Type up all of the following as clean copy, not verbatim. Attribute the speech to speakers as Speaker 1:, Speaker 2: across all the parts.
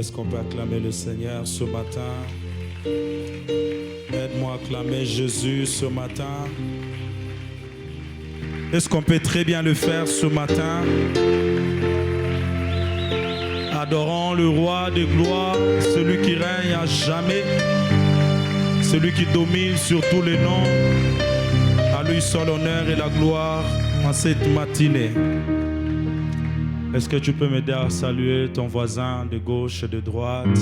Speaker 1: Est-ce qu'on peut acclamer le Seigneur ce matin? Aide-moi à acclamer Jésus ce matin. Est-ce qu'on peut très bien le faire ce matin? Adorons le roi de gloire, celui qui règne à jamais, celui qui domine sur tous les noms. À lui seul l'honneur et la gloire en cette matinée. Est-ce que tu peux m'aider à saluer ton voisin de gauche et de droite,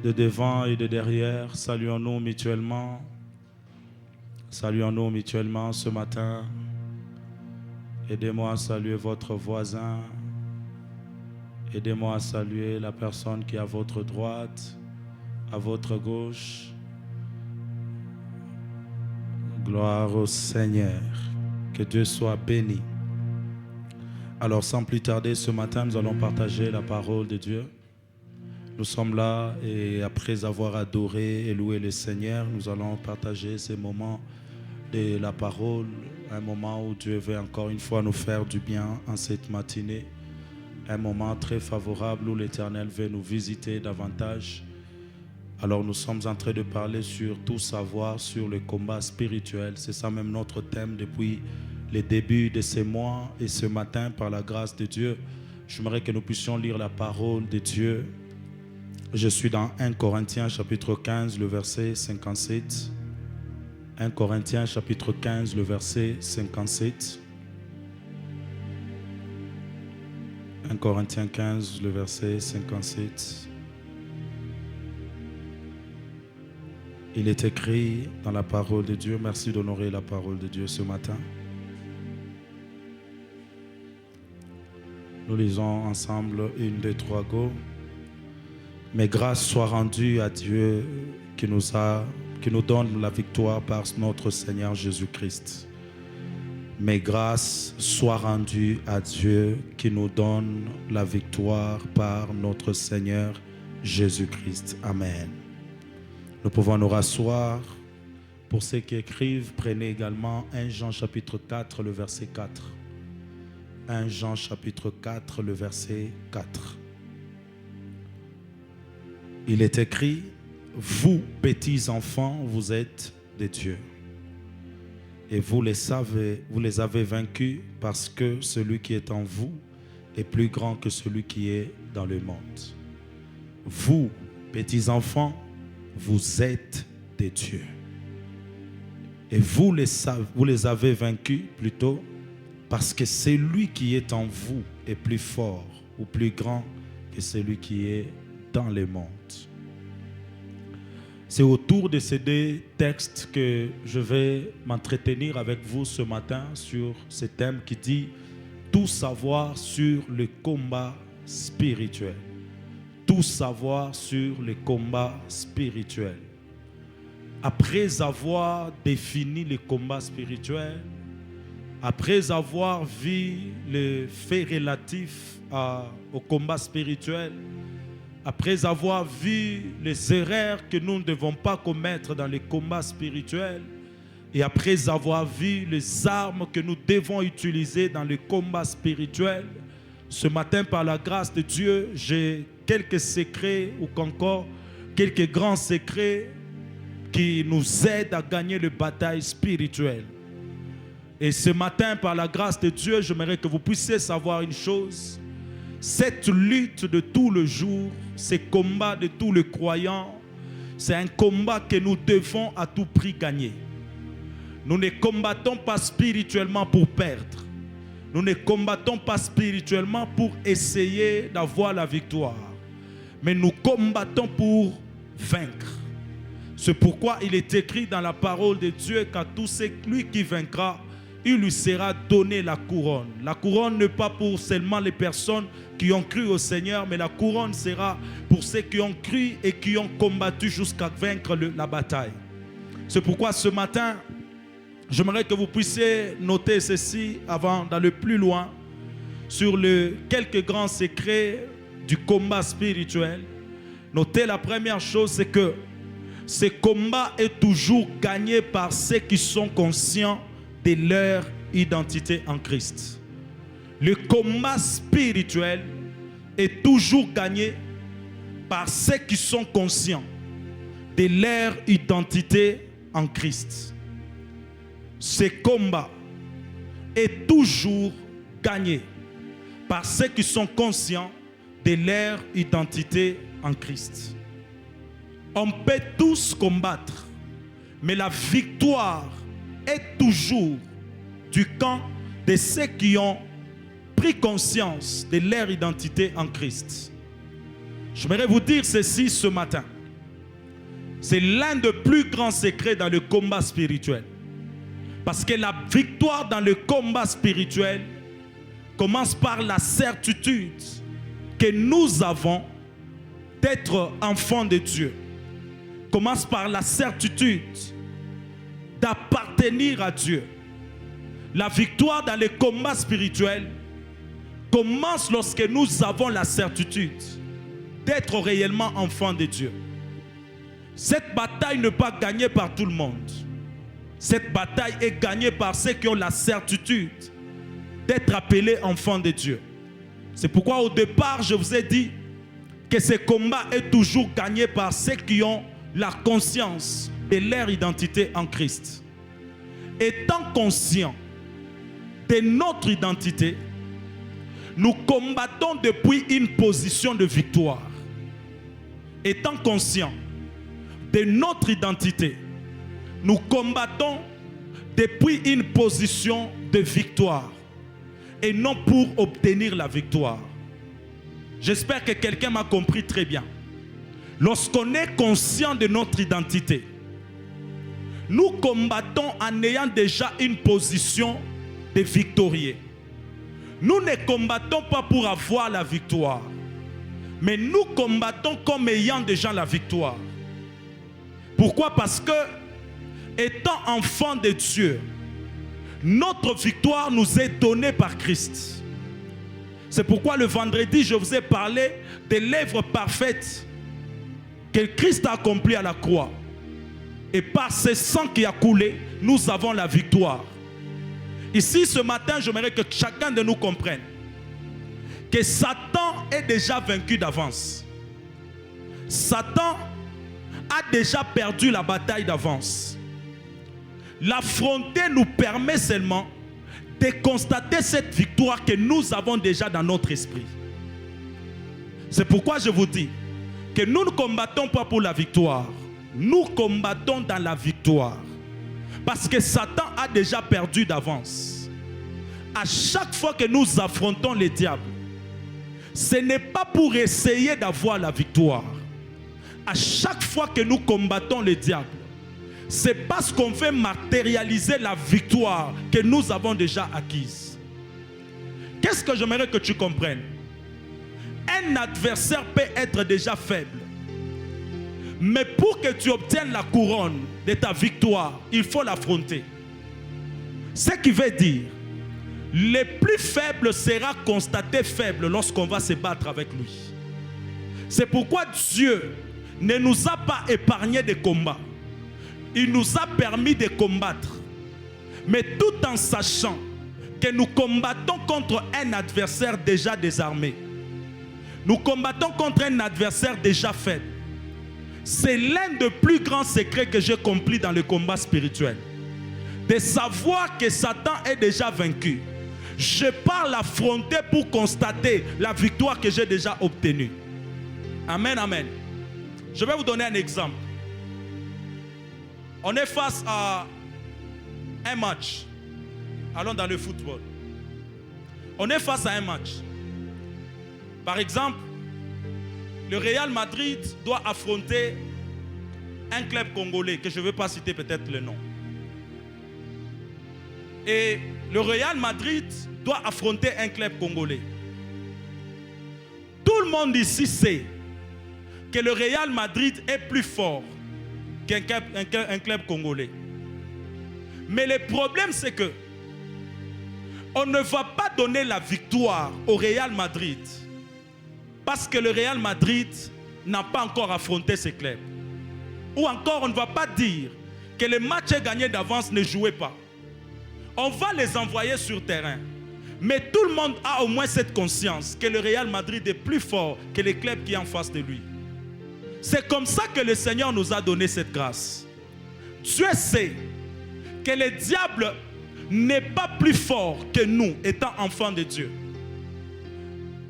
Speaker 1: de devant et de derrière? Saluons-nous mutuellement. Saluons-nous mutuellement ce matin. Aidez-moi à saluer votre voisin. Aidez-moi à saluer la personne qui est à votre droite, à votre gauche. Gloire au Seigneur. Que Dieu soit béni. Alors sans plus tarder, ce matin, nous allons partager la parole de Dieu. Nous sommes là et après avoir adoré et loué le Seigneur, nous allons partager ces moments de la parole. Un moment où Dieu veut encore une fois nous faire du bien en cette matinée. Un moment très favorable où l'Éternel veut nous visiter davantage. Alors nous sommes en train de parler sur tout savoir sur le combat spirituel. C'est ça même notre thème depuis les débuts de ces mois. Et ce matin, par la grâce de Dieu, j'aimerais que nous puissions lire la parole de Dieu. Je suis dans 1 Corinthiens chapitre 15, le verset 57. 1 Corinthiens chapitre 15, le verset 57. 1 Corinthiens 15, le verset 57. Il est écrit dans la parole de Dieu. Merci d'honorer la parole de Dieu ce matin. Nous lisons ensemble 1, 2, 3, go. Mais grâce soit rendue à Dieu qui nous donne la victoire par notre Seigneur Jésus-Christ. Mais grâce soit rendue à Dieu qui nous donne la victoire par notre Seigneur Jésus-Christ. Amen. Nous pouvons nous rasseoir. Pour ceux qui écrivent, prenez également 1 Jean chapitre 4, le verset 4. 1 Jean chapitre 4, le verset 4. Il est écrit, vous, petits enfants, vous êtes des dieux. Et vous les avez vaincus parce que celui qui est en vous est plus grand que celui qui est dans le monde. Vous, petits enfants, vous êtes des dieux. Et vous les avez vaincus plutôt parce que celui qui est en vous est plus fort ou plus grand que celui qui est dans le monde. C'est autour de ces deux textes que je vais m'entretenir avec vous ce matin sur ce thème qui dit tout savoir sur le combat spirituel. Tout savoir sur le combat spirituel. Après avoir défini le combat spirituel, après avoir vu les faits relatifs au combat spirituel, après avoir vu les erreurs que nous ne devons pas commettre dans les combats spirituels, et après avoir vu les armes que nous devons utiliser dans le combat spirituel, ce matin, par la grâce de Dieu, j'ai quelques secrets ou encore quelques grands secrets qui nous aident à gagner la bataille spirituelle. Et ce matin, par la grâce de Dieu, j'aimerais que vous puissiez savoir une chose. Cette lutte de tout le jour, ce combat de tous les croyants, c'est un combat que nous devons à tout prix gagner. Nous ne combattons pas spirituellement pour perdre. Nous ne combattons pas spirituellement pour essayer d'avoir la victoire. Mais nous combattons pour vaincre. C'est pourquoi il est écrit dans la parole de Dieu qu'à tout celui qui vaincra, il lui sera donné la couronne. La couronne n'est pas pour seulement les personnes qui ont cru au Seigneur, mais la couronne sera pour ceux qui ont cru et qui ont combattu jusqu'à vaincre la bataille. C'est pourquoi ce matin, j'aimerais que vous puissiez noter ceci avant d'aller plus loin sur quelques grands secrets du combat spirituel. Notez la première chose, c'est que ce combat est toujours gagné par ceux qui sont conscients de leur identité en Christ. Le combat spirituel est toujours gagné par ceux qui sont conscients de leur identité en Christ. Ce combat est toujours gagné par ceux qui sont conscients de leur identité en Christ. On peut tous combattre, mais la victoire est toujours du camp de ceux qui ont pris conscience de leur identité en Christ. J'aimerais vous dire ceci ce matin. C'est l'un des plus grands secrets dans le combat spirituel. Parce que la victoire dans le combat spirituel commence par la certitude que nous avons d'être enfants de Dieu. Commence par la certitude d'appartenir à Dieu. La victoire dans le combat spirituel commence lorsque nous avons la certitude d'être réellement enfants de Dieu. Cette bataille n'est pas gagnée par tout le monde. Cette bataille est gagnée par ceux qui ont la certitude d'être appelés enfants de Dieu. C'est pourquoi au départ, je vous ai dit que ce combat est toujours gagné par ceux qui ont la conscience de leur identité en Christ. Étant conscients de notre identité, nous combattons depuis une position de victoire. Étant conscients de notre identité, nous combattons depuis une position de victoire et non pour obtenir la victoire. J'espère que quelqu'un m'a compris très bien. Lorsqu'on est conscient de notre identité, nous combattons en ayant déjà une position de victorieux. Nous ne combattons pas pour avoir la victoire, mais nous combattons comme ayant déjà la victoire. Pourquoi? Parce que, étant enfants de Dieu, notre victoire nous est donnée par Christ. C'est pourquoi le vendredi, je vous ai parlé de l'œuvre parfaite que Christ a accomplie à la croix. Et par ce sang qui a coulé, nous avons la victoire. Ici, ce matin, j'aimerais que chacun de nous comprenne que Satan est déjà vaincu d'avance. Satan a déjà perdu la bataille d'avance. L'affronter nous permet seulement de constater cette victoire que nous avons déjà dans notre esprit. C'est pourquoi je vous dis que nous ne combattons pas pour la victoire. Nous combattons dans la victoire. Parce que Satan a déjà perdu d'avance. À chaque fois que nous affrontons le diable, ce n'est pas pour essayer d'avoir la victoire. À chaque fois que nous combattons le diable, c'est parce qu'on veut matérialiser la victoire que nous avons déjà acquise. Qu'est-ce que j'aimerais que tu comprennes? Un adversaire peut être déjà faible. Mais pour que tu obtiennes la couronne de ta victoire, il faut l'affronter. Ce qui veut dire, le plus faible sera constaté faible lorsqu'on va se battre avec lui. C'est pourquoi Dieu ne nous a pas épargné de combats. Il nous a permis de combattre. Mais tout en sachant que nous combattons contre un adversaire déjà désarmé. Nous combattons contre un adversaire déjà faible. C'est l'un des plus grands secrets que j'ai compris dans le combat spirituel. De savoir que Satan est déjà vaincu. Je pars l'affronter pour constater la victoire que j'ai déjà obtenue. Amen, amen. Je vais vous donner un exemple. On est face à un match. Allons dans le football. On est face à un match. Par exemple, le Real Madrid doit affronter un club congolais, que je ne vais pas citer peut-être le nom. Et le Real Madrid doit affronter un club congolais. Tout le monde ici sait que le Real Madrid est plus fort qu'un club congolais. Mais le problème, c'est que on ne va pas donner la victoire au Real Madrid parce que le Real Madrid n'a pas encore affronté ce club. Ou encore, on ne va pas dire que le match est gagné d'avance, ne jouez pas. On va les envoyer sur terrain. Mais tout le monde a au moins cette conscience que le Real Madrid est plus fort que les clubs qui sont en face de lui. C'est comme ça que le Seigneur nous a donné cette grâce. Dieu sait que le diable n'est pas plus fort que nous, étant enfants de Dieu.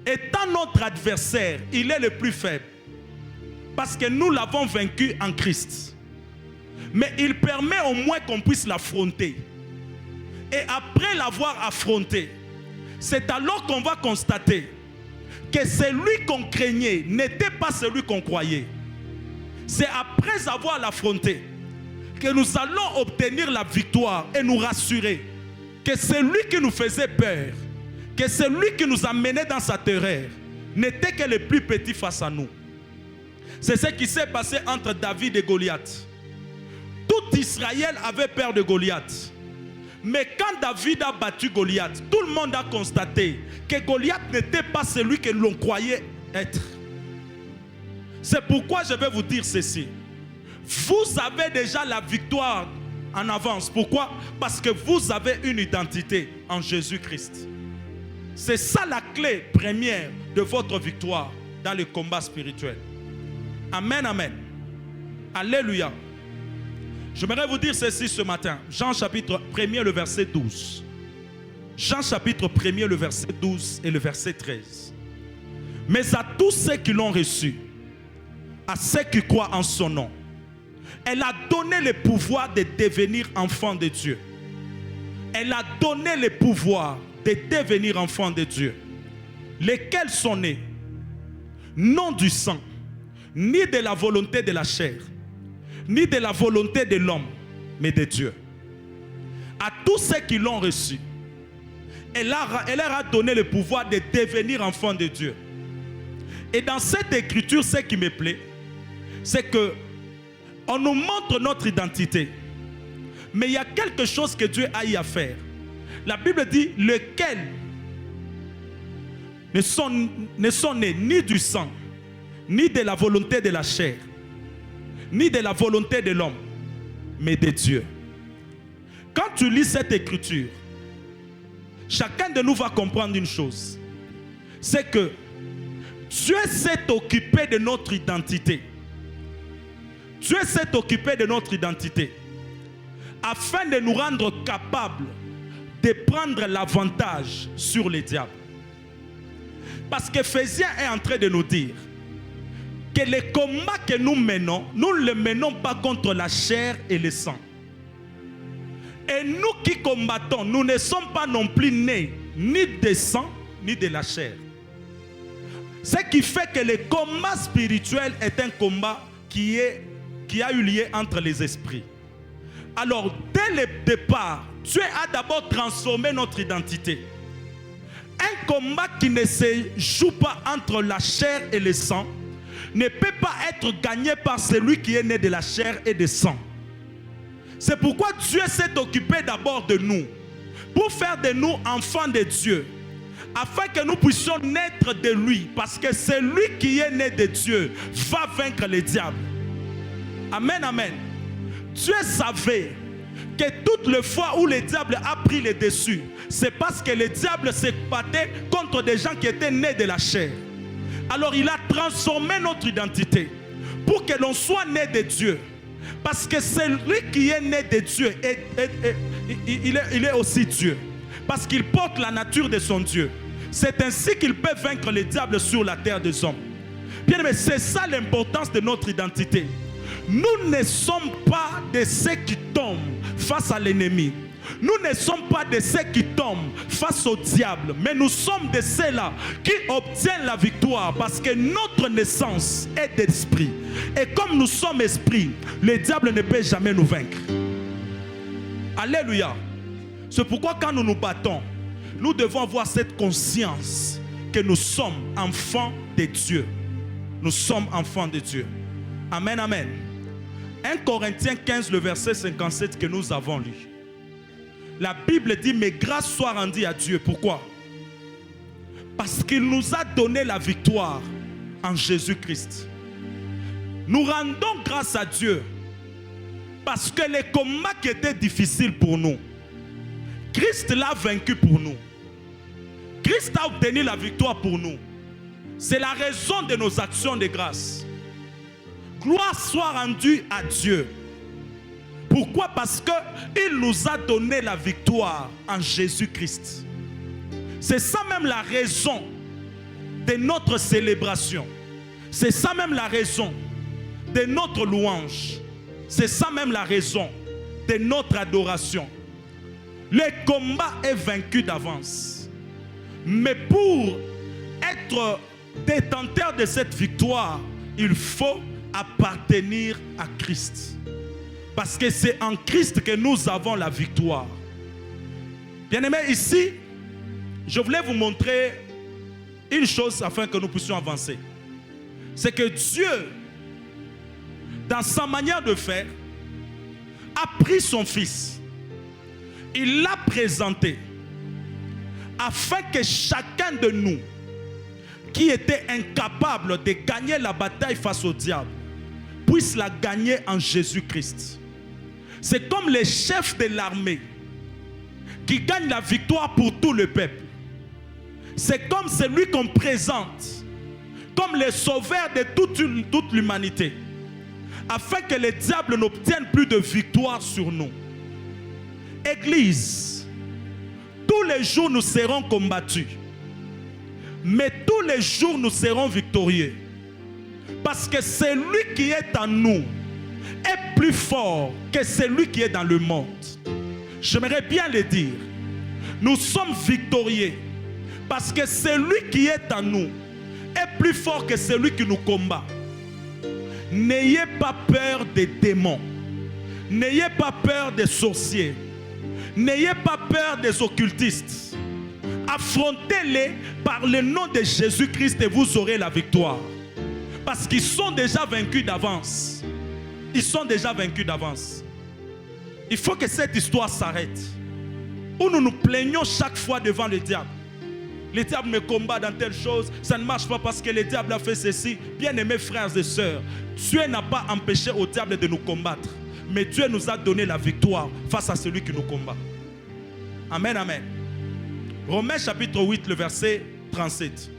Speaker 1: Étant notre adversaire, il est le plus faible. Parce que nous l'avons vaincu en Christ. Mais il permet au moins qu'on puisse l'affronter. Et après l'avoir affronté, c'est alors qu'on va constater que celui qu'on craignait n'était pas celui qu'on croyait. C'est après avoir l'affronté que nous allons obtenir la victoire et nous rassurer que celui qui nous faisait peur, que celui qui nous amenait dans sa terreur, n'était que le plus petit face à nous. C'est ce qui s'est passé entre David et Goliath. Tout Israël avait peur de Goliath. Mais quand David a battu Goliath, tout le monde a constaté que Goliath n'était pas celui que l'on croyait être. C'est pourquoi je vais vous dire ceci. Vous avez déjà la victoire en avance. Pourquoi? Parce que vous avez une identité en Jésus-Christ. C'est ça la clé première de votre victoire dans le combat spirituel. Amen, amen. Alléluia. J'aimerais vous dire ceci ce matin. Jean chapitre 1er, le verset 12. Jean chapitre 1er, le verset 12 et le verset 13. Mais à tous ceux qui l'ont reçu, à ceux qui croient en son nom, elle a donné le pouvoir de devenir enfants de Dieu. Elle a donné le pouvoir de devenir enfants de Dieu. Lesquels sont nés, non du sang, ni de la volonté de la chair, ni de la volonté de l'homme, mais de Dieu. À tous ceux qui l'ont reçu, elle leur a donné le pouvoir de devenir enfants de Dieu. Et dans cette écriture, ce qui me plaît, c'est que on nous montre notre identité. Mais il y a quelque chose que Dieu a eu à faire. La Bible dit, lesquels ne sont nés ni du sang, ni de la volonté de la chair, ni de la volonté de l'homme, mais de Dieu. Quand tu lis cette écriture, chacun de nous va comprendre une chose. C'est que Dieu s'est occupé de notre identité. Dieu s'est occupé de notre identité afin de nous rendre capables de prendre l'avantage sur les diables. Parce qu'Éphésiens est en train de nous dire que les combats que nous menons, nous ne les menons pas contre la chair et le sang. Et nous qui combattons, nous ne sommes pas non plus nés ni de sang ni de la chair. Ce qui fait que le combat spirituel est un combat qui a eu lieu entre les esprits. Alors, dès le départ, Dieu a d'abord transformé notre identité. Un combat qui ne se joue pas entre la chair et le sang ne peut pas être gagné par celui qui est né de la chair et du sang. C'est pourquoi Dieu s'est occupé d'abord de nous, pour faire de nous enfants de Dieu, afin que nous puissions naître de lui, parce que celui qui est né de Dieu va vaincre le diable. Amen, amen. Dieu savait que toutes les fois où le diable a pris le dessus, c'est parce que le diable s'est battu contre des gens qui étaient nés de la chair. Alors il a transformé notre identité pour que l'on soit né de Dieu. Parce que celui qui est né de Dieu, il est aussi Dieu. Parce qu'il porte la nature de son Dieu. C'est ainsi qu'il peut vaincre le diable sur la terre des hommes. Bien aimé, c'est ça l'importance de notre identité. Nous ne sommes pas de ceux qui tombent face à l'ennemi. Nous ne sommes pas de ceux qui tombent face au diable, mais nous sommes de ceux-là qui obtiennent la victoire parce que notre naissance est d'esprit. Et comme nous sommes esprit, le diable ne peut jamais nous vaincre. Alléluia. C'est pourquoi quand nous nous battons, nous devons avoir cette conscience que nous sommes enfants de Dieu. Nous sommes enfants de Dieu. Amen, amen. 1 Corinthiens 15, le verset 57 que nous avons lu. La Bible dit, mais grâce soit rendue à Dieu. Pourquoi? Parce qu'il nous a donné la victoire en Jésus-Christ. Nous rendons grâce à Dieu parce que les combats qui étaient difficiles pour nous, Christ l'a vaincu pour nous. Christ a obtenu la victoire pour nous. C'est la raison de nos actions de grâce. Gloire soit rendue à Dieu. Pourquoi? Parce qu'il nous a donné la victoire en Jésus-Christ. C'est ça même la raison de notre célébration. C'est ça même la raison de notre louange. C'est ça même la raison de notre adoration. Le combat est vaincu d'avance. Mais pour être détenteur de cette victoire, il faut appartenir à Christ. Parce que c'est en Christ que nous avons la victoire. Bien-aimés, ici, je voulais vous montrer une chose afin que nous puissions avancer. C'est que Dieu, dans sa manière de faire, a pris son Fils. Il l'a présenté afin que chacun de nous qui était incapable de gagner la bataille face au diable puisse la gagner en Jésus-Christ. C'est comme les chefs de l'armée qui gagnent la victoire pour tout le peuple. C'est comme celui qu'on présente comme le sauveur de toute l'humanité, afin que le diable n'obtienne plus de victoire sur nous. Église, tous les jours nous serons combattus, mais tous les jours nous serons victorieux. Parce que celui qui est en nous est plus fort que celui qui est dans le monde. J'aimerais bien le dire. Nous sommes victorieux parce que celui qui est en nous est plus fort que celui qui nous combat. N'ayez pas peur des démons. N'ayez pas peur des sorciers. N'ayez pas peur des occultistes. Affrontez-les par le nom de Jésus-Christ et vous aurez la victoire. Parce qu'ils sont déjà vaincus d'avance. Ils sont déjà vaincus d'avance. Il faut que cette histoire s'arrête. Où nous nous plaignons chaque fois devant le diable. Le diable me combat dans telle chose. Ça ne marche pas parce que le diable a fait ceci. Bien-aimés frères et sœurs, Dieu n'a pas empêché au diable de nous combattre. Mais Dieu nous a donné la victoire face à celui qui nous combat. Amen, amen. Romains chapitre 8, le verset 37.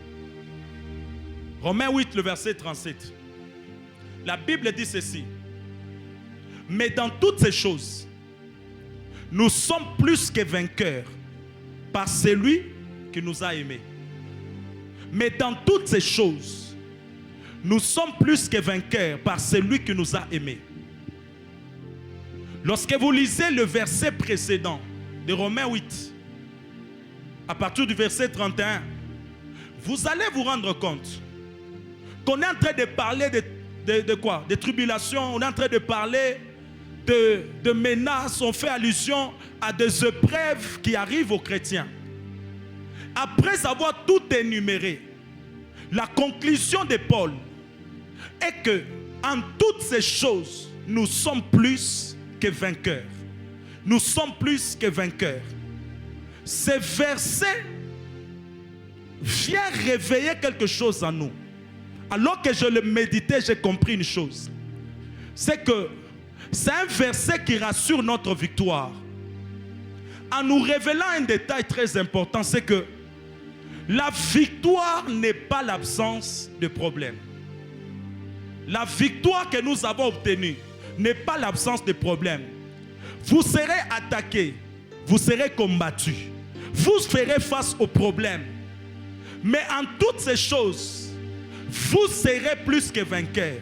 Speaker 1: Romains 8, le verset 37. La Bible dit ceci. Mais dans toutes ces choses, nous sommes plus que vainqueurs par celui qui nous a aimés. Mais dans toutes ces choses, nous sommes plus que vainqueurs par celui qui nous a aimés. Lorsque vous lisez le verset précédent de Romains 8, à partir du verset 31, vous allez vous rendre compte qu'on est en train de parler de quoi? De tribulations, on est en train de parler de menaces, on fait allusion à des épreuves qui arrivent aux chrétiens. Après avoir tout énuméré, la conclusion de Paul est que en toutes ces choses, nous sommes plus que vainqueurs. Nous sommes plus que vainqueurs. Ce verset vient réveiller quelque chose en nous. Alors que je le méditais, j'ai compris une chose. C'est que c'est un verset qui rassure notre victoire. En nous révélant un détail très important, c'est que la victoire n'est pas l'absence de problème. La victoire que nous avons obtenue n'est pas l'absence de problème. Vous serez attaqué, vous serez combattu, vous ferez face aux problèmes. Mais en toutes ces choses, vous serez plus que vainqueurs.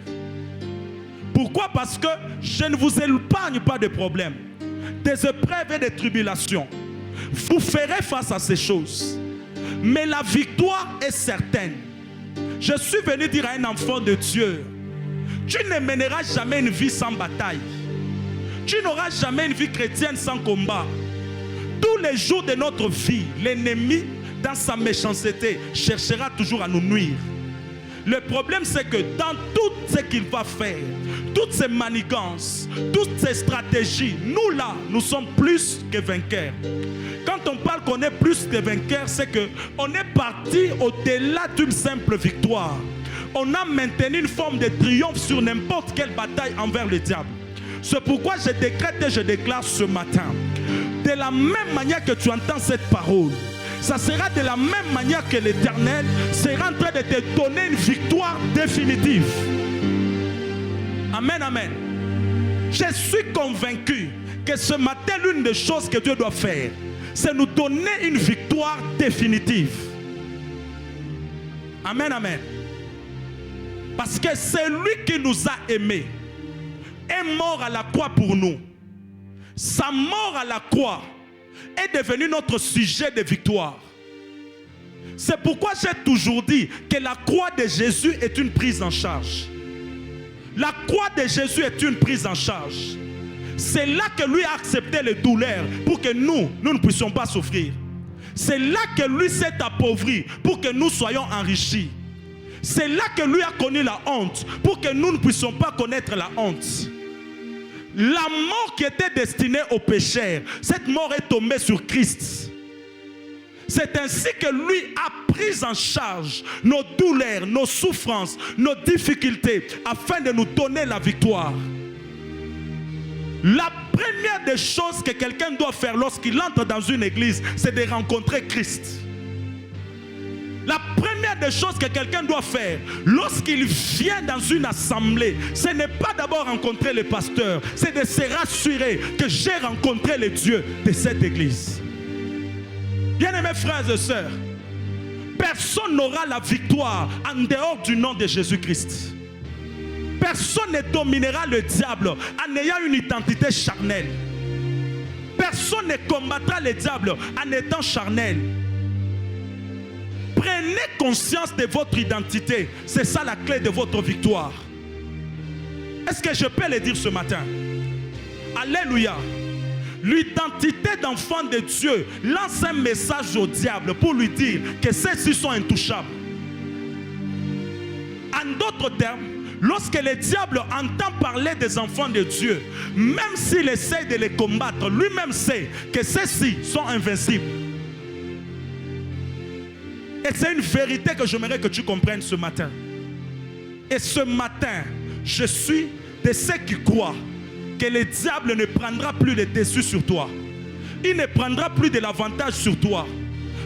Speaker 1: Pourquoi? Parce que je ne vous épargne pas de problèmes, des épreuves et des tribulations. Vous ferez face à ces choses. Mais la victoire est certaine. Je suis venu dire à un enfant de Dieu, tu ne mèneras jamais une vie sans bataille. Tu n'auras jamais une vie chrétienne sans combat. Tous les jours de notre vie, l'ennemi, dans sa méchanceté, cherchera toujours à nous nuire. Le problème, c'est que dans tout ce qu'il va faire, toutes ces manigances, toutes ces stratégies, nous là, nous sommes plus que vainqueurs. Quand on parle qu'on est plus que vainqueurs, c'est qu'on est parti au-delà d'une simple victoire. On a maintenu une forme de triomphe sur n'importe quelle bataille envers le diable. C'est pourquoi je décrète et je déclare ce matin, de la même manière que tu entends cette parole, ça sera de la même manière que l'Éternel sera en train de te donner une victoire définitive. Amen, amen. Je suis convaincu que ce matin, l'une des choses que Dieu doit faire, c'est nous donner une victoire définitive. Amen, amen. Parce que c'est lui qui nous a aimés, est mort à la croix pour nous. Sa mort à la croix est devenue notre sujet de victoire. C'est pourquoi j'ai toujours dit que la croix de Jésus est une prise en charge. La croix de Jésus est une prise en charge. C'est là que lui a accepté les douleurs pour que nous ne puissions pas souffrir. C'est là que lui s'est appauvri pour que nous soyons enrichis. C'est là que lui a connu la honte pour que nous ne puissions pas connaître la honte. La mort qui était destinée aux pécheurs, cette mort est tombée sur Christ. C'est ainsi que lui a pris en charge nos douleurs, nos souffrances, nos difficultés, afin de nous donner la victoire. La première des choses que quelqu'un doit faire lorsqu'il entre dans une église, c'est de rencontrer Christ. La première des choses que quelqu'un doit faire lorsqu'il vient dans une assemblée, ce n'est pas d'abord rencontrer le pasteur, c'est de se rassurer que j'ai rencontré le Dieu de cette église. Bien-aimés frères et sœurs, personne n'aura la victoire en dehors du nom de Jésus-Christ. Personne ne dominera le diable en ayant une identité charnelle. Personne ne combattra le diable en étant charnel. Prenez conscience de votre identité. C'est ça la clé de votre victoire. Est-ce que je peux le dire ce matin? Alléluia. L'identité d'enfant de Dieu lance un message au diable pour lui dire que ceux-ci sont intouchables. En d'autres termes, lorsque le diable entend parler des enfants de Dieu, même s'il essaie de les combattre, lui-même sait que ceux-ci sont invincibles. Et c'est une vérité que j'aimerais que tu comprennes ce matin. Et ce matin, je suis de ceux qui croient que le diable ne prendra plus le dessus sur toi. Il ne prendra plus de l'avantage sur toi.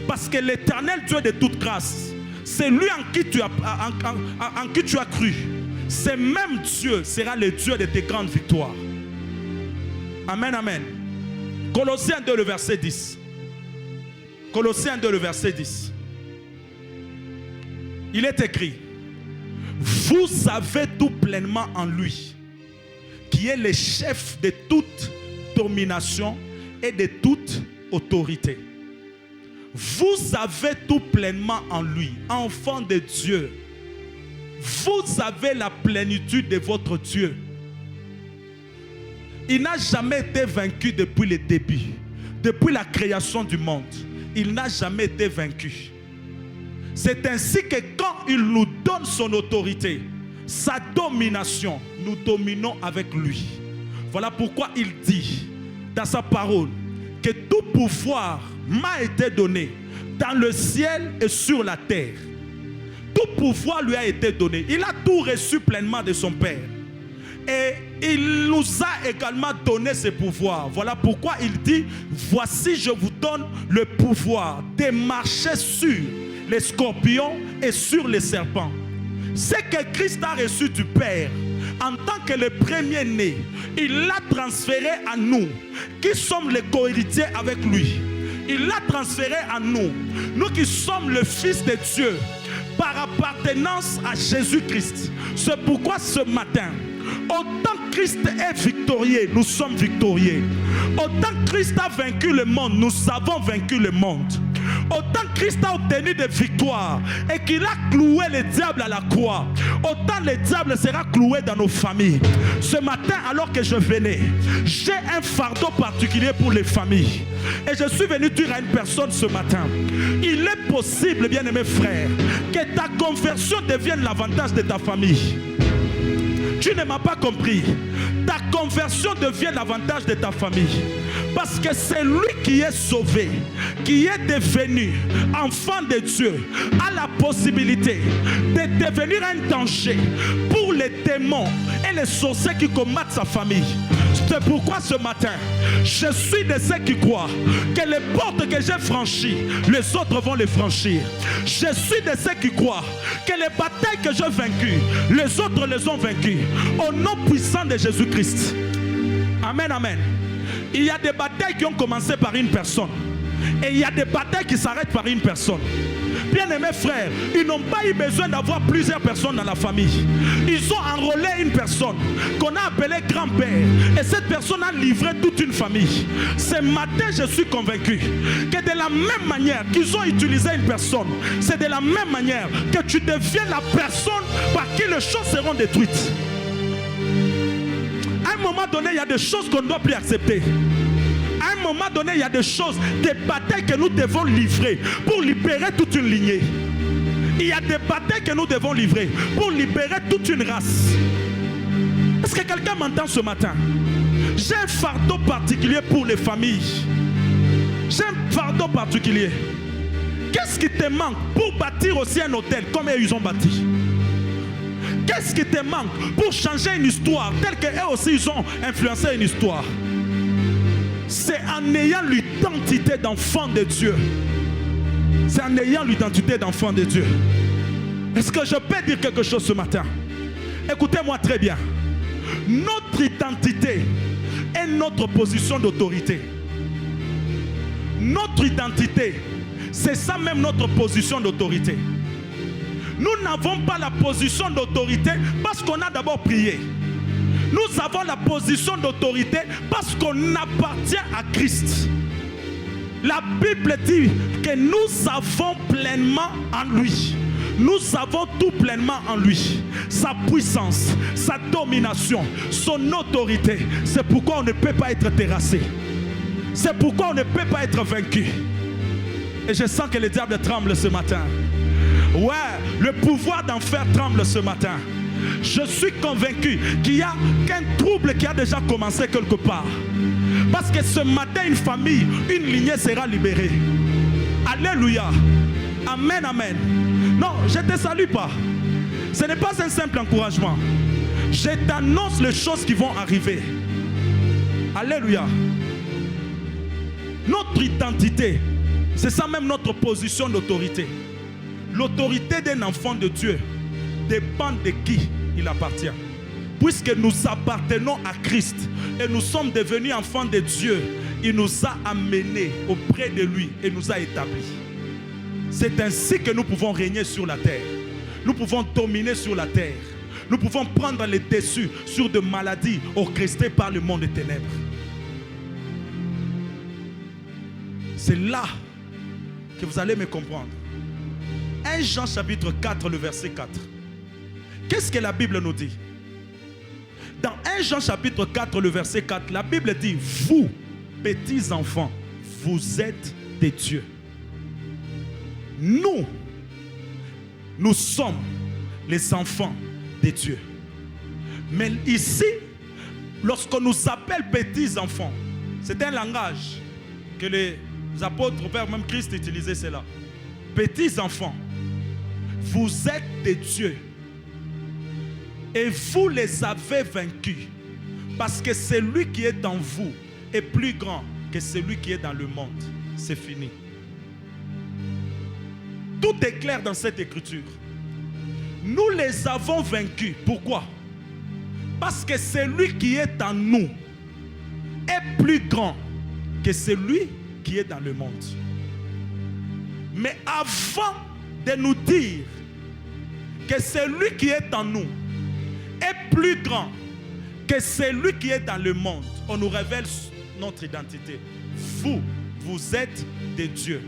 Speaker 1: Parce que l'Éternel Dieu de toute grâce, c'est lui en qui tu as cru. Ce même Dieu sera le Dieu de tes grandes victoires. Amen, amen. Colossiens 2, le verset 10. Colossiens 2, le verset 10. Il est écrit: vous avez tout pleinement en lui, qui est le chef de toute domination et de toute autorité. Vous avez tout pleinement en lui, enfant de Dieu. Vous avez la plénitude de votre Dieu. Il n'a jamais été vaincu depuis le début, depuis la création du monde. Il n'a jamais été vaincu. C'est ainsi que quand il nous donne son autorité, sa domination, nous dominons avec lui. Voilà pourquoi il dit dans sa parole que tout pouvoir m'a été donné dans le ciel et sur la terre. Tout pouvoir lui a été donné. Il a tout reçu pleinement de son Père. Et il nous a également donné ce pouvoir. Voilà pourquoi il dit: voici, je vous donne le pouvoir de marcher sur les scorpions et sur les serpents. Ce que Christ a reçu du Père en tant que le premier-né, il l'a transféré à nous, qui sommes les co-héritiers avec lui. Il l'a transféré à nous, nous qui sommes le Fils de Dieu, par appartenance à Jésus-Christ. C'est pourquoi ce matin, autant Christ est victorieux, nous sommes victorieux. Autant Christ a vaincu le monde, nous avons vaincu le monde. Autant Christ a obtenu des victoires et qu'il a cloué le diable à la croix, autant le diable sera cloué dans nos familles. Ce matin, alors que je venais, j'ai un fardeau particulier pour les familles. Et je suis venu dire à une personne ce matin: il est possible, bien-aimés frères, que ta conversion devienne l'avantage de ta famille. Tu ne m'as pas compris. Ta conversion devient l'avantage de ta famille. Parce que c'est lui qui est sauvé, qui est devenu enfant de Dieu, a la possibilité de devenir un danger pour les démons et les sorciers qui combattent sa famille. C'est pourquoi ce matin, je suis de ceux qui croient que les portes que j'ai franchies, les autres vont les franchir. Je suis de ceux qui croient que les batailles que j'ai vaincues, les autres les ont vaincues. Au nom puissant de Jésus-Christ. Amen, amen. Il y a des batailles qui ont commencé par une personne. Et il y a des batailles qui s'arrêtent par une personne. Bien-aimés frères, ils n'ont pas eu besoin d'avoir plusieurs personnes dans la famille. Ils ont enrôlé une personne qu'on a appelée grand-père. Et cette personne a livré toute une famille. Ce matin, je suis convaincu que de la même manière qu'ils ont utilisé une personne, c'est de la même manière que tu deviens la personne par qui les choses seront détruites. À un moment donné, il y a des choses qu'on ne doit plus accepter. À un moment donné, il y a des choses, des batailles que nous devons livrer pour libérer toute une lignée. Il y a des batailles que nous devons livrer pour libérer toute une race. Est-ce que quelqu'un m'entend ce matin? J'ai un fardeau particulier pour les familles. J'ai un fardeau particulier. Qu'est-ce qui te manque pour bâtir aussi un hôtel comme ils ont bâti? Qu'est-ce qui te manque pour changer une histoire telle qu'eux aussi ils ont influencé une histoire? C'est en ayant l'identité d'enfant de Dieu. C'est en ayant l'identité d'enfant de Dieu. Est-ce que je peux dire quelque chose ce matin? Écoutez-moi très bien. Notre identité est notre position d'autorité. Notre identité, c'est ça même notre position d'autorité. Nous n'avons pas la position d'autorité parce qu'on a d'abord prié. Nous avons la position d'autorité parce qu'on appartient à Christ. La Bible dit que nous avons pleinement en lui. Nous avons tout pleinement en lui. Sa puissance, sa domination, son autorité. C'est pourquoi on ne peut pas être terrassé. C'est pourquoi on ne peut pas être vaincu. Et je sens que le diable tremble ce matin. Ouais, le pouvoir d'enfer tremble ce matin. Je suis convaincu qu'il y a qu'un trouble qui a déjà commencé quelque part. Parce que ce matin, une famille, une lignée sera libérée. Alléluia. Amen, amen. Non, je ne te salue pas. Ce n'est pas un simple encouragement. Je t'annonce les choses qui vont arriver. Alléluia. Notre identité, c'est ça même notre position d'autorité. L'autorité d'un enfant de Dieu dépend de qui il appartient. Puisque nous appartenons à Christ et nous sommes devenus enfants de Dieu, il nous a amenés auprès de lui et nous a établis. C'est ainsi que nous pouvons régner sur la terre. Nous pouvons dominer sur la terre. Nous pouvons prendre les dessus sur des maladies orchestrées par le monde des ténèbres. C'est là que vous allez me comprendre. 1 Jean chapitre 4, le verset 4. Qu'est-ce que la Bible nous dit? Dans 1 Jean chapitre 4, le verset 4, la Bible dit: vous, petits enfants, vous êtes des dieux. Nous sommes les enfants de Dieu. Mais ici, lorsqu'on nous appelle petits enfants, c'est un langage que les apôtres, même Christ utilisait cela. Petits enfants, vous êtes des dieux. Et vous les avez vaincus. Parce que celui qui est en vous est plus grand que celui qui est dans le monde. C'est fini. Tout est clair dans cette écriture. Nous les avons vaincus. Pourquoi? Parce que celui qui est en nous est plus grand que celui qui est dans le monde. Mais avant de nous dire que celui qui est en nous est plus grand que celui qui est dans le monde, on nous révèle notre identité. Vous êtes des dieux.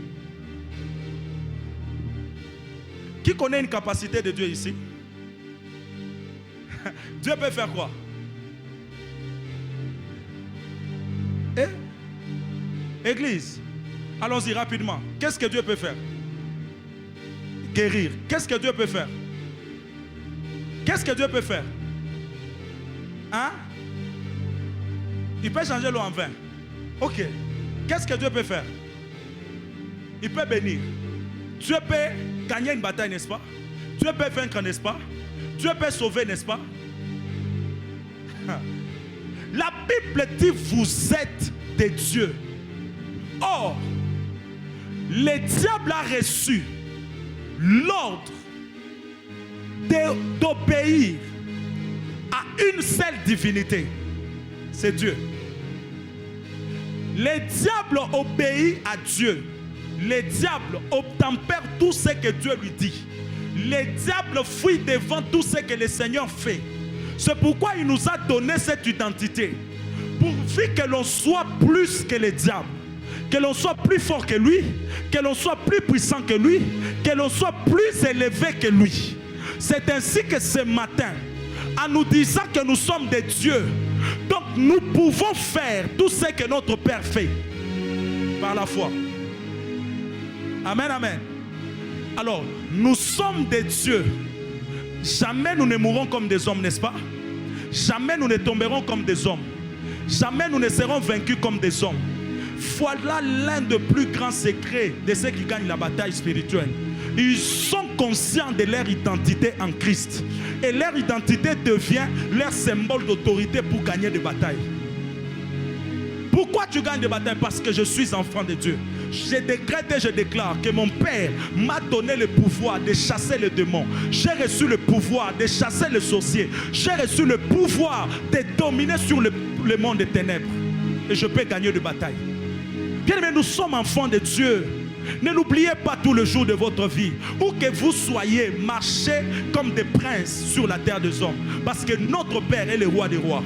Speaker 1: Qui connaît une capacité de Dieu ici? Dieu peut faire quoi? Église, allons-y rapidement. Qu'est-ce que Dieu peut faire? Guérir. Qu'est-ce que Dieu peut faire? Qu'est-ce que Dieu peut faire? Hein? Il peut changer l'eau en vin. Ok. Qu'est-ce que Dieu peut faire? Il peut bénir. Dieu peut gagner une bataille, n'est-ce pas? Dieu peut vaincre, n'est-ce pas? Dieu peut sauver, n'est-ce pas? La Bible dit vous êtes des dieux. Or, le diable a reçu l'ordre d'obéir à une seule divinité. C'est Dieu. Le diable obéit à Dieu. Le diable obtempère tout ce que Dieu lui dit. Le diable fuit devant tout ce que le Seigneur fait. C'est pourquoi il nous a donné cette identité. Pourvu que l'on soit plus que le diable, que l'on soit plus fort que lui, que l'on soit plus puissant que lui, que l'on soit plus élevé que lui. C'est ainsi que ce matin, en nous disant que nous sommes des dieux, donc nous pouvons faire tout ce que notre Père fait par la foi. Amen, amen. Alors, nous sommes des dieux. Jamais nous ne mourrons comme des hommes, n'est-ce pas? Jamais nous ne tomberons comme des hommes. Jamais nous ne serons vaincus comme des hommes. Voilà l'un des plus grands secrets de ceux qui gagnent la bataille spirituelle. Ils sont conscients de leur identité en Christ. Et leur identité devient leur symbole d'autorité pour gagner des batailles. Pourquoi tu gagnes des batailles? Parce que je suis enfant de Dieu. Je décrète et je déclare que mon Père m'a donné le pouvoir de chasser les démons. J'ai reçu le pouvoir de chasser les sorciers. J'ai reçu le pouvoir de dominer sur le monde des ténèbres. Et je peux gagner des batailles. Bien aimé, nous sommes enfants de Dieu. Ne l'oubliez pas tout le jour de votre vie. Où que vous soyez, marchez comme des princes sur la terre des hommes. Parce que notre Père est le roi des rois.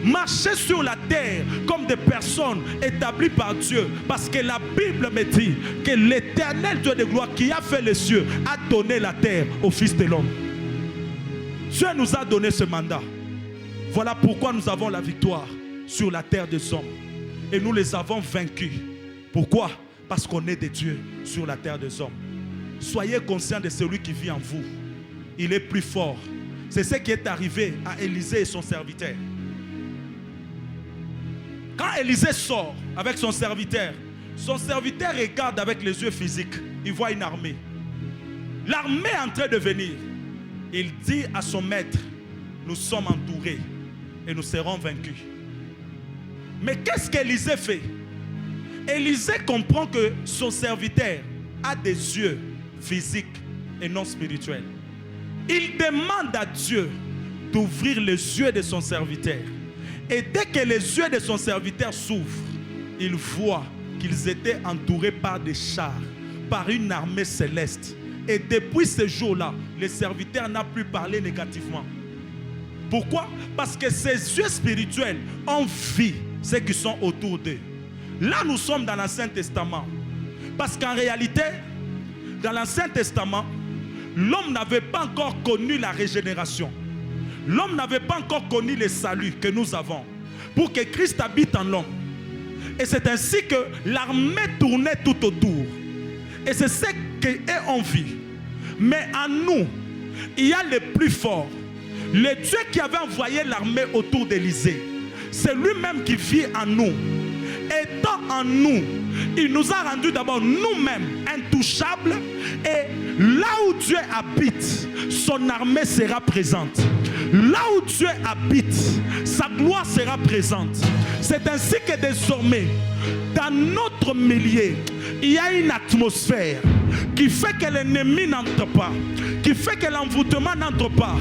Speaker 1: Marchez sur la terre comme des personnes établies par Dieu. Parce que la Bible me dit que l'Éternel Dieu de gloire qui a fait les cieux a donné la terre au Fils de l'homme. Dieu nous a donné ce mandat. Voilà pourquoi nous avons la victoire sur la terre des hommes. Et nous les avons vaincus. Pourquoi? Parce qu'on est des dieux sur la terre des hommes. Soyez conscients de celui qui vit en vous. Il est plus fort. C'est ce qui est arrivé à Élisée et son serviteur. Quand Élisée sort avec son serviteur regarde avec les yeux physiques. Il voit une armée. L'armée est en train de venir. Il dit à son maître, nous sommes entourés et nous serons vaincus. Mais qu'est-ce qu'Élisée fait? Élisée comprend que son serviteur a des yeux physiques et non spirituels. Il demande à Dieu d'ouvrir les yeux de son serviteur. Et dès que les yeux de son serviteur s'ouvrent, il voit qu'ils étaient entourés par des chars, par une armée céleste. Et depuis ce jour-là, le serviteur n'a plus parlé négativement. Pourquoi? Parce que ses yeux spirituels ont vu ceux qui sont autour d'eux. Là, nous sommes dans l'Ancien Testament. Parce qu'en réalité, dans l'Ancien Testament, l'homme n'avait pas encore connu la régénération. L'homme n'avait pas encore connu le salut que nous avons pour que Christ habite en l'homme. Et c'est ainsi que l'armée tournait tout autour. Et c'est ce qu'eux ont vu. Mais en nous, il y a le plus fort. Le Dieu qui avait envoyé l'armée autour d'Élisée, c'est lui-même qui vit en nous. Étant en nous, il nous a rendus d'abord nous-mêmes intouchables. Et là où Dieu habite, son armée sera présente. Là où Dieu habite, sa gloire sera présente. C'est ainsi que désormais, dans notre milieu, il y a une atmosphère qui fait que l'ennemi n'entre pas, qui fait que l'envoûtement n'entre pas.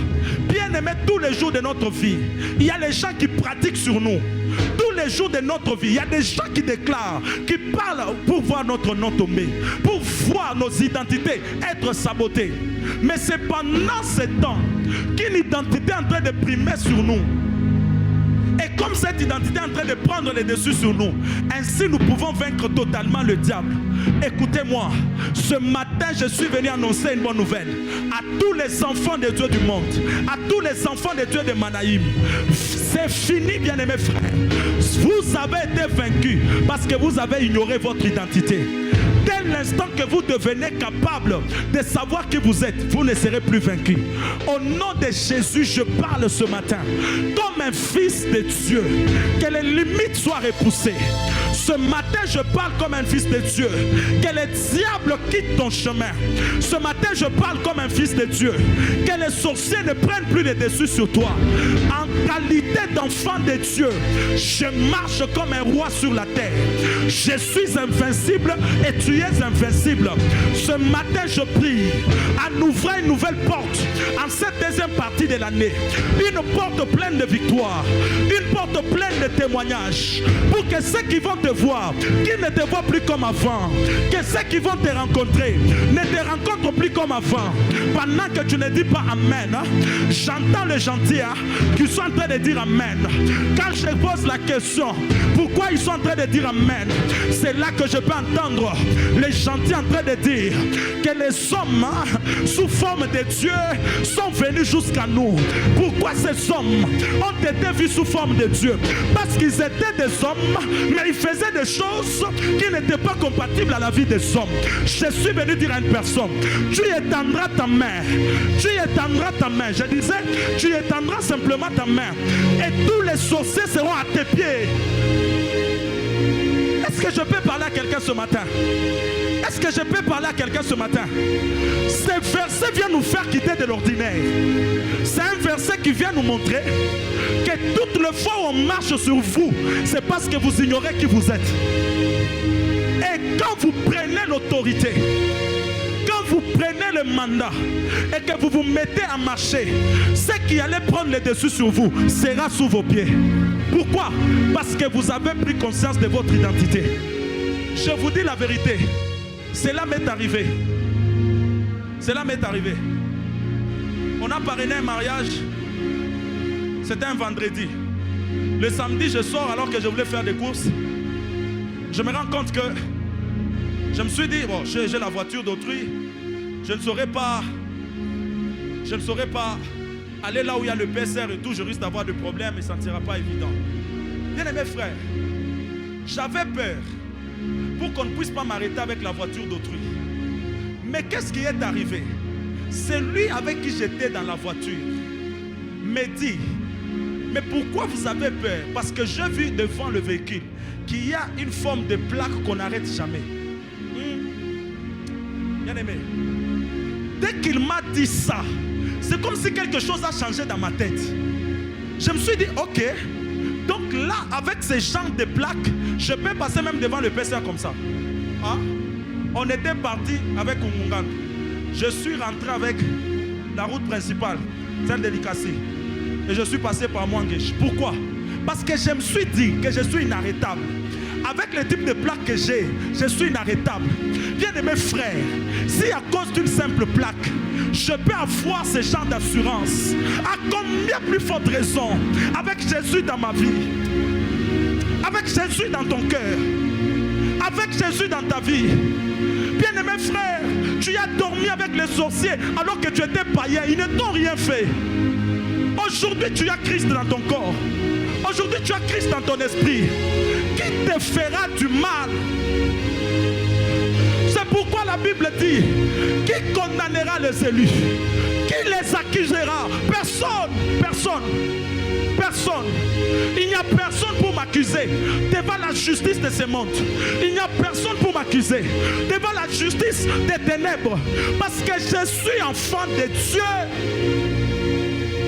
Speaker 1: Bien aimé, tous les jours de notre vie, il y a les gens qui pratiquent sur nous. Tous les jours de notre vie, il y a des gens qui déclarent, qui parlent pour voir notre nom tombé, pour voir nos identités être sabotées. Mais c'est pendant ce temps qu'une identité est en train de primer sur nous. Et comme cette identité est en train de prendre le dessus sur nous, ainsi nous pouvons vaincre totalement le diable. Écoutez-moi, ce matin je suis venu annoncer une bonne nouvelle à tous les enfants de Dieu du monde, à tous les enfants de Dieu de Manaïm. C'est fini, bien-aimés frères. Vous avez été vaincus parce que vous avez ignoré votre identité. Dès l'instant que vous devenez capable de savoir qui vous êtes, vous ne serez plus vaincu. Au nom de Jésus, je parle ce matin comme un fils de Dieu. Que les limites soient repoussées. Ce matin, je parle comme un fils de Dieu. Que les diables quittent ton chemin. Ce matin, je parle comme un fils de Dieu. Que les sorciers ne prennent plus le dessus sur toi. En qualité d'enfant de Dieu, je marche comme un roi sur la terre. Je suis invincible et tu es invincible. Ce matin, je prie en ouvrant une nouvelle porte en cette deuxième partie de l'année. Une porte pleine de victoire, une porte pleine de témoignages, pour que ceux qui vont te voir, qui ne te voient plus comme avant, que ceux qui vont te rencontrer ne te rencontrent plus comme avant. Pendant que tu ne dis pas Amen, j'entends les gentils qui sont en train de dire Amen. Quand je pose la question, pourquoi ils sont en train de dire Amen, c'est là que je peux entendre les gentils en train de dire que les hommes sous forme de Dieu sont venus jusqu'à nous. Pourquoi ces hommes ont été vus sous forme de Dieu? Parce qu'ils étaient des hommes, mais ils faisaient des choses qui n'étaient pas compatibles à la vie des hommes. Je suis venu dire à une personne, tu étendras ta main, tu étendras ta main. Je disais, tu étendras simplement ta main et tous les sorciers seront à tes pieds. Est-ce que je peux parler à quelqu'un ce matin? Est-ce que je peux parler à quelqu'un ce matin? Ce verset vient nous faire quitter de l'ordinaire. C'est un verset qui vient nous montrer que toutes les fois où on marche sur vous, c'est parce que vous ignorez qui vous êtes. Et quand vous prenez l'autorité, quand vous prenez le mandat et que vous vous mettez à marcher, ce qui allait prendre le dessus sur vous sera sous vos pieds. Pourquoi? Parce que vous avez pris conscience de votre identité. Je vous dis la vérité, cela m'est arrivé. Cela m'est arrivé. On a parrainé un mariage, c'était un vendredi. Le samedi, je sors alors que je voulais faire des courses. Je me rends compte que je me suis dit, bon, j'ai la voiture d'autrui, je ne saurais pas aller là où il y a le PCR et tout, je risque d'avoir des problèmes et ça ne sera pas évident. Bien aimés frères, j'avais peur pour qu'on ne puisse pas m'arrêter avec la voiture d'autrui. Mais qu'est-ce qui est arrivé? Celui avec qui j'étais dans la voiture me dit, mais pourquoi vous avez peur? Parce que j'ai vu devant le véhicule qu'il y a une forme de plaque qu'on n'arrête jamais. Bien aimé, dès qu'il m'a dit ça, c'est comme si quelque chose a changé dans ma tête. Je me suis dit, ok, donc là, avec ces champs de plaques, je peux passer même devant le PCR comme ça. Hein? On était parti avec Omungan. Je suis rentré avec la route principale, celle de Likasi. Et je suis passé par Mwangesh. Pourquoi? Parce que je me suis dit que je suis inarrêtable. Avec le type de plaque que j'ai, je suis inarrêtable. Bien aimés frères, si à cause d'une simple plaque, je peux avoir ce genre d'assurance, à combien plus forte raison, avec Jésus dans ma vie, avec Jésus dans ton cœur, avec Jésus dans ta vie. Bien aimé frère, tu as dormi avec les sorciers alors que tu étais païen, ils ne t'ont rien fait. Aujourd'hui tu as Christ dans ton corps. Aujourd'hui tu as Christ dans ton esprit. Qui te fera du mal? C'est pourquoi la Bible dit, qui condamnera les élus? Qui les accusera? Personne, personne, personne. Il n'y a personne pour m'accuser devant la justice de ce monde. Il n'y a personne pour m'accuser devant la justice des ténèbres. Parce que je suis enfant de Dieu.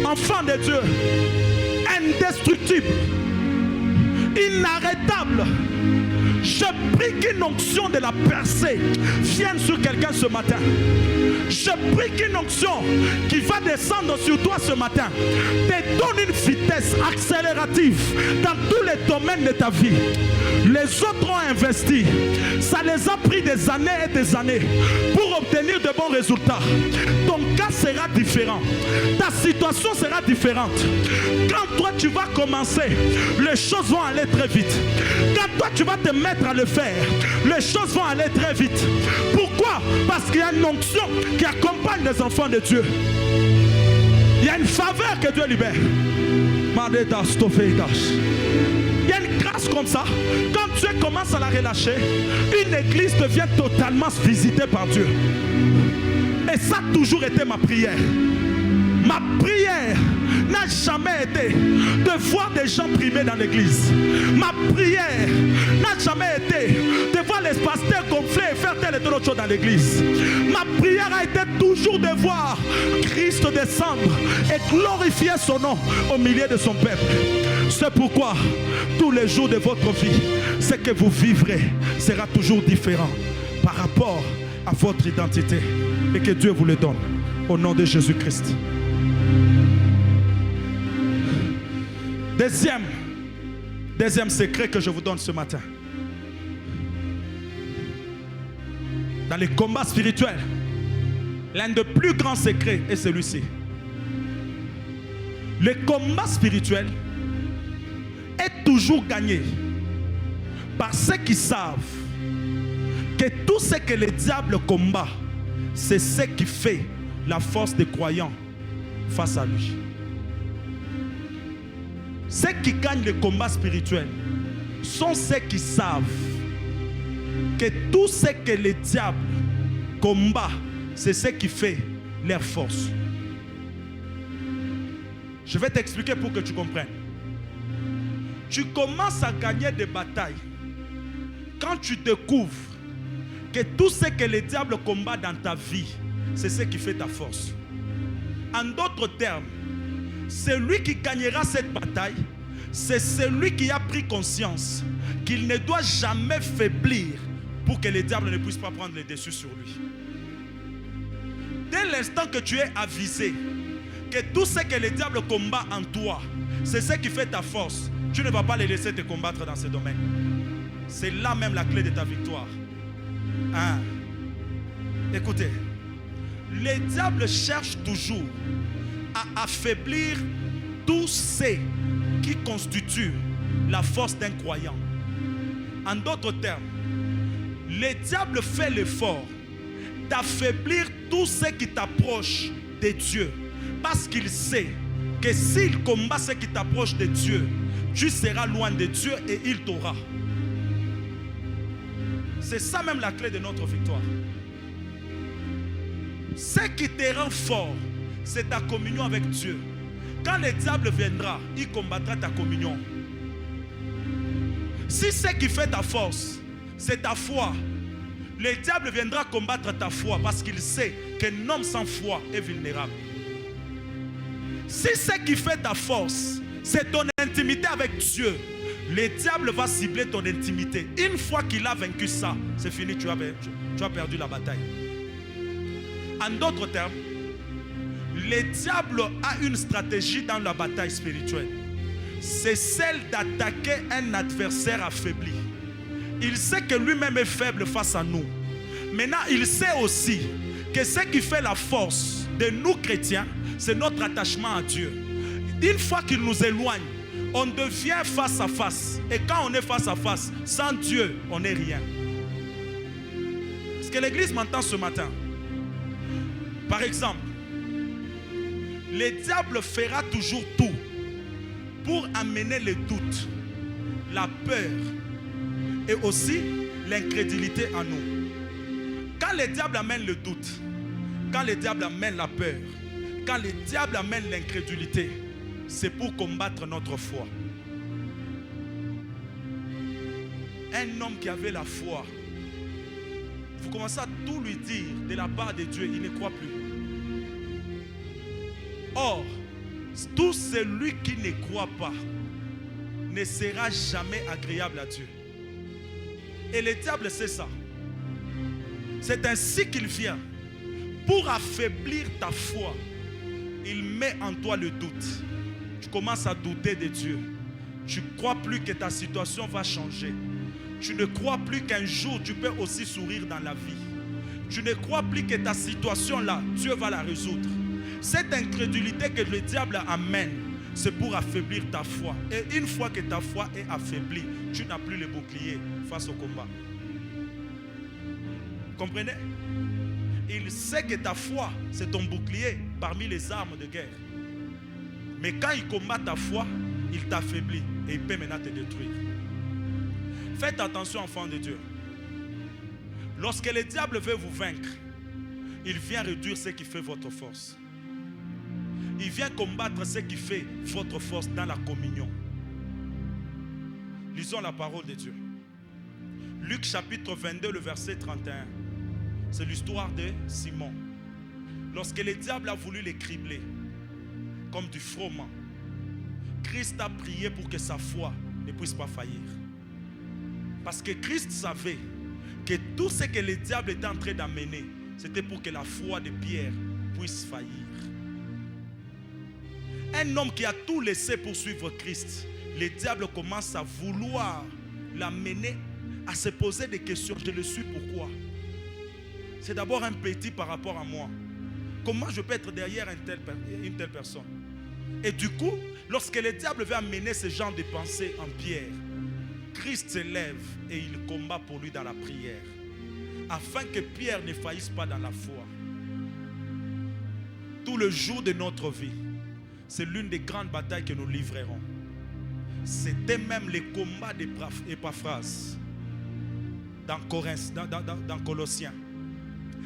Speaker 1: Enfant de Dieu. Indestructible. Inarrêtable. Je prie qu'une onction de la percée vienne sur quelqu'un ce matin. Je prie qu'une onction qui va descendre sur toi ce matin te donne une vitesse accélérative dans tous les domaines de ta vie. Les autres ont investi. Ça les a pris des années et des années pour obtenir de bons résultats. Ton cas sera différent. Ta situation sera différente. Quand toi tu vas commencer, les choses vont aller très vite. Quand toi tu vas te mettre à le faire, les choses vont aller très vite. Pourquoi? Parce qu'il y a une onction qui accompagne les enfants de Dieu. Il y a une faveur que Dieu libère. Il y a une grâce comme ça. Quand Dieu commence à la relâcher, une église devient totalement visitée par Dieu. Et ça a toujours été ma prière. Ma prière n'a jamais été de voir des gens primer dans l'église. Ma prière n'a jamais été de voir les pasteurs gonfler et faire telle et telle autre chose dans l'église. Ma prière a été toujours de voir Christ descendre et glorifier son nom au milieu de son peuple. C'est pourquoi tous les jours de votre vie, ce que vous vivrez sera toujours différent par rapport à votre identité. Et que Dieu vous le donne au nom de Jésus-Christ. Deuxième secret que je vous donne ce matin. Dans les combats spirituels, l'un des plus grands secrets est celui-ci. Le combat spirituel est toujours gagné par ceux qui savent que tout ce que le diable combat, c'est ce qui fait la force des croyants face à lui. Ceux qui gagnent le combat spirituel sont ceux qui savent que tout ce que le diable combat, c'est ce qui fait leur force. Je vais t'expliquer pour que tu comprennes. Tu commences à gagner des batailles quand tu découvres que tout ce que le diable combat dans ta vie, c'est ce qui fait ta force. En d'autres termes, celui qui gagnera cette bataille, c'est celui qui a pris conscience qu'il ne doit jamais faiblir pour que le diable ne puisse pas prendre le dessus sur lui. Dès l'instant que tu es avisé que tout ce que le diable combat en toi, c'est ce qui fait ta force, tu ne vas pas le laisser te combattre dans ce domaine. C'est là même la clé de ta victoire. Écoutez, le diable cherche toujours à affaiblir tout ce qui constitue la force d'un croyant. En d'autres termes, le diable fait l'effort d'affaiblir tout ce qui t'approche de Dieu, parce qu'il sait que s'il combat ce qui t'approche de Dieu, tu seras loin de Dieu et il t'aura. C'est ça même la clé de notre victoire. Ce qui te rend fort, c'est ta communion avec Dieu. Quand le diable viendra, il combattra ta communion. Si ce qui fait ta force, c'est ta foi, le diable viendra combattre ta foi parce qu'il sait qu'un homme sans foi est vulnérable. Si ce qui fait ta force, c'est ton intimité avec Dieu, le diable va cibler ton intimité. Une fois qu'il a vaincu ça, c'est fini, tu as perdu la bataille. En d'autres termes, le diable a une stratégie dans la bataille spirituelle. C'est celle d'attaquer un adversaire affaibli. Il sait que lui-même est faible face à nous. Maintenant, il sait aussi que ce qui fait la force de nous chrétiens, c'est notre attachement à Dieu. Une fois qu'il nous éloigne, on devient face à face. Et quand on est face à face, sans Dieu, on n'est rien. Est-ce que l'église m'entend ce matin? Par exemple, le diable fera toujours tout pour amener le doute, la peur et aussi l'incrédulité en nous. Quand le diable amène le doute, quand le diable amène la peur, quand le diable amène l'incrédulité, c'est pour combattre notre foi. Un homme qui avait la foi, vous commencez à tout lui dire de la part de Dieu, il ne croit plus. Or, tout celui qui ne croit pas ne sera jamais agréable à Dieu. Et le diable sait ça. C'est ainsi qu'il vient. Pour affaiblir ta foi, il met en toi le doute. Tu commences à douter de Dieu. Tu ne crois plus que ta situation va changer. Tu ne crois plus qu'un jour tu peux aussi sourire dans la vie. Tu ne crois plus que ta situation là, Dieu va la résoudre. Cette incrédulité que le diable amène, c'est pour affaiblir ta foi. Et une fois que ta foi est affaiblie, tu n'as plus le bouclier face au combat. Comprenez? Il sait que ta foi, c'est ton bouclier parmi les armes de guerre. Mais quand il combat ta foi, il t'affaiblit et il peut maintenant te détruire. Faites attention, enfants de Dieu. Lorsque le diable veut vous vaincre, il vient réduire ce qui fait votre force. Il vient combattre ce qui fait votre force dans la communion. Lisons la parole de Dieu. Luc chapitre 22, le verset 31. C'est l'histoire de Simon. Lorsque le diable a voulu les cribler comme du froment, Christ a prié pour que sa foi ne puisse pas faillir. Parce que Christ savait que tout ce que le diable était en train d'amener, c'était pour que la foi de Pierre puisse faillir. Un homme qui a tout laissé pour suivre Christ, le diable commence à vouloir l'amener à se poser des questions. Je le suis pourquoi? C'est d'abord un petit par rapport à moi. Comment je peux être derrière une telle personne? Et du coup, lorsque le diable veut amener ce genre de pensée en Pierre, Christ se lève et il combat pour lui dans la prière, afin que Pierre ne faillisse pas dans la foi. Tout le jour de notre vie, c'est l'une des grandes batailles que nous livrerons. C'était même le combat d'Épaphras dans Colossiens.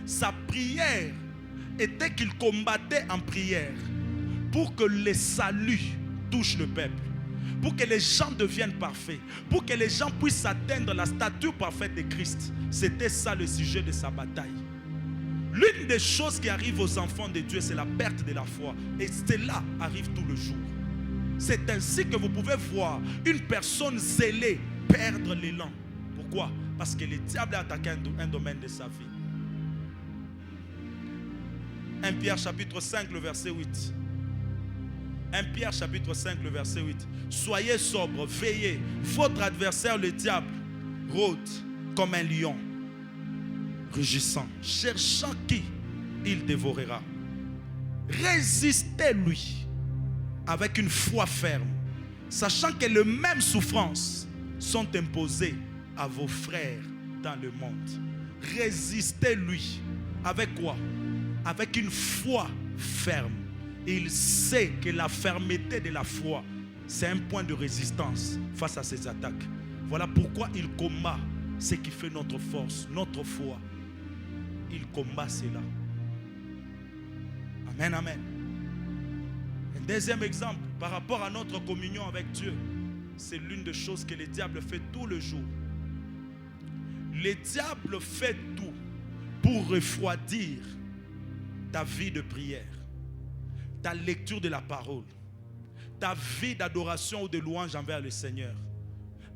Speaker 1: Sa prière était qu'il combattait en prière pour que le salut touche le peuple, pour que les gens deviennent parfaits, pour que les gens puissent atteindre la stature parfaite de Christ. C'était ça le sujet de sa bataille. L'une des choses qui arrive aux enfants de Dieu, c'est la perte de la foi. Et cela arrive tout le jour. C'est ainsi que vous pouvez voir une personne zélée perdre l'élan. Pourquoi? Parce que le diable a attaqué un domaine de sa vie. 1 Pierre chapitre 5, le verset 8. 1 Pierre chapitre 5, le verset 8. Soyez sobres, veillez. Votre adversaire, le diable, rôde comme un lion, rugissant, cherchant qui il dévorera. Résistez-lui avec une foi ferme, sachant que les mêmes souffrances sont imposées à vos frères dans le monde. Résistez-lui avec quoi? Avec une foi ferme. Il sait que la fermeté de la foi, c'est un point de résistance face à ces attaques. Voilà pourquoi il combat ce qui fait notre force, notre foi. Il combat cela. Amen, amen. Un deuxième exemple, par rapport à notre communion avec Dieu, c'est l'une des choses que le diable fait tout le jour. Le diable fait tout pour refroidir ta vie de prière, ta lecture de la parole, ta vie d'adoration ou de louange envers le Seigneur.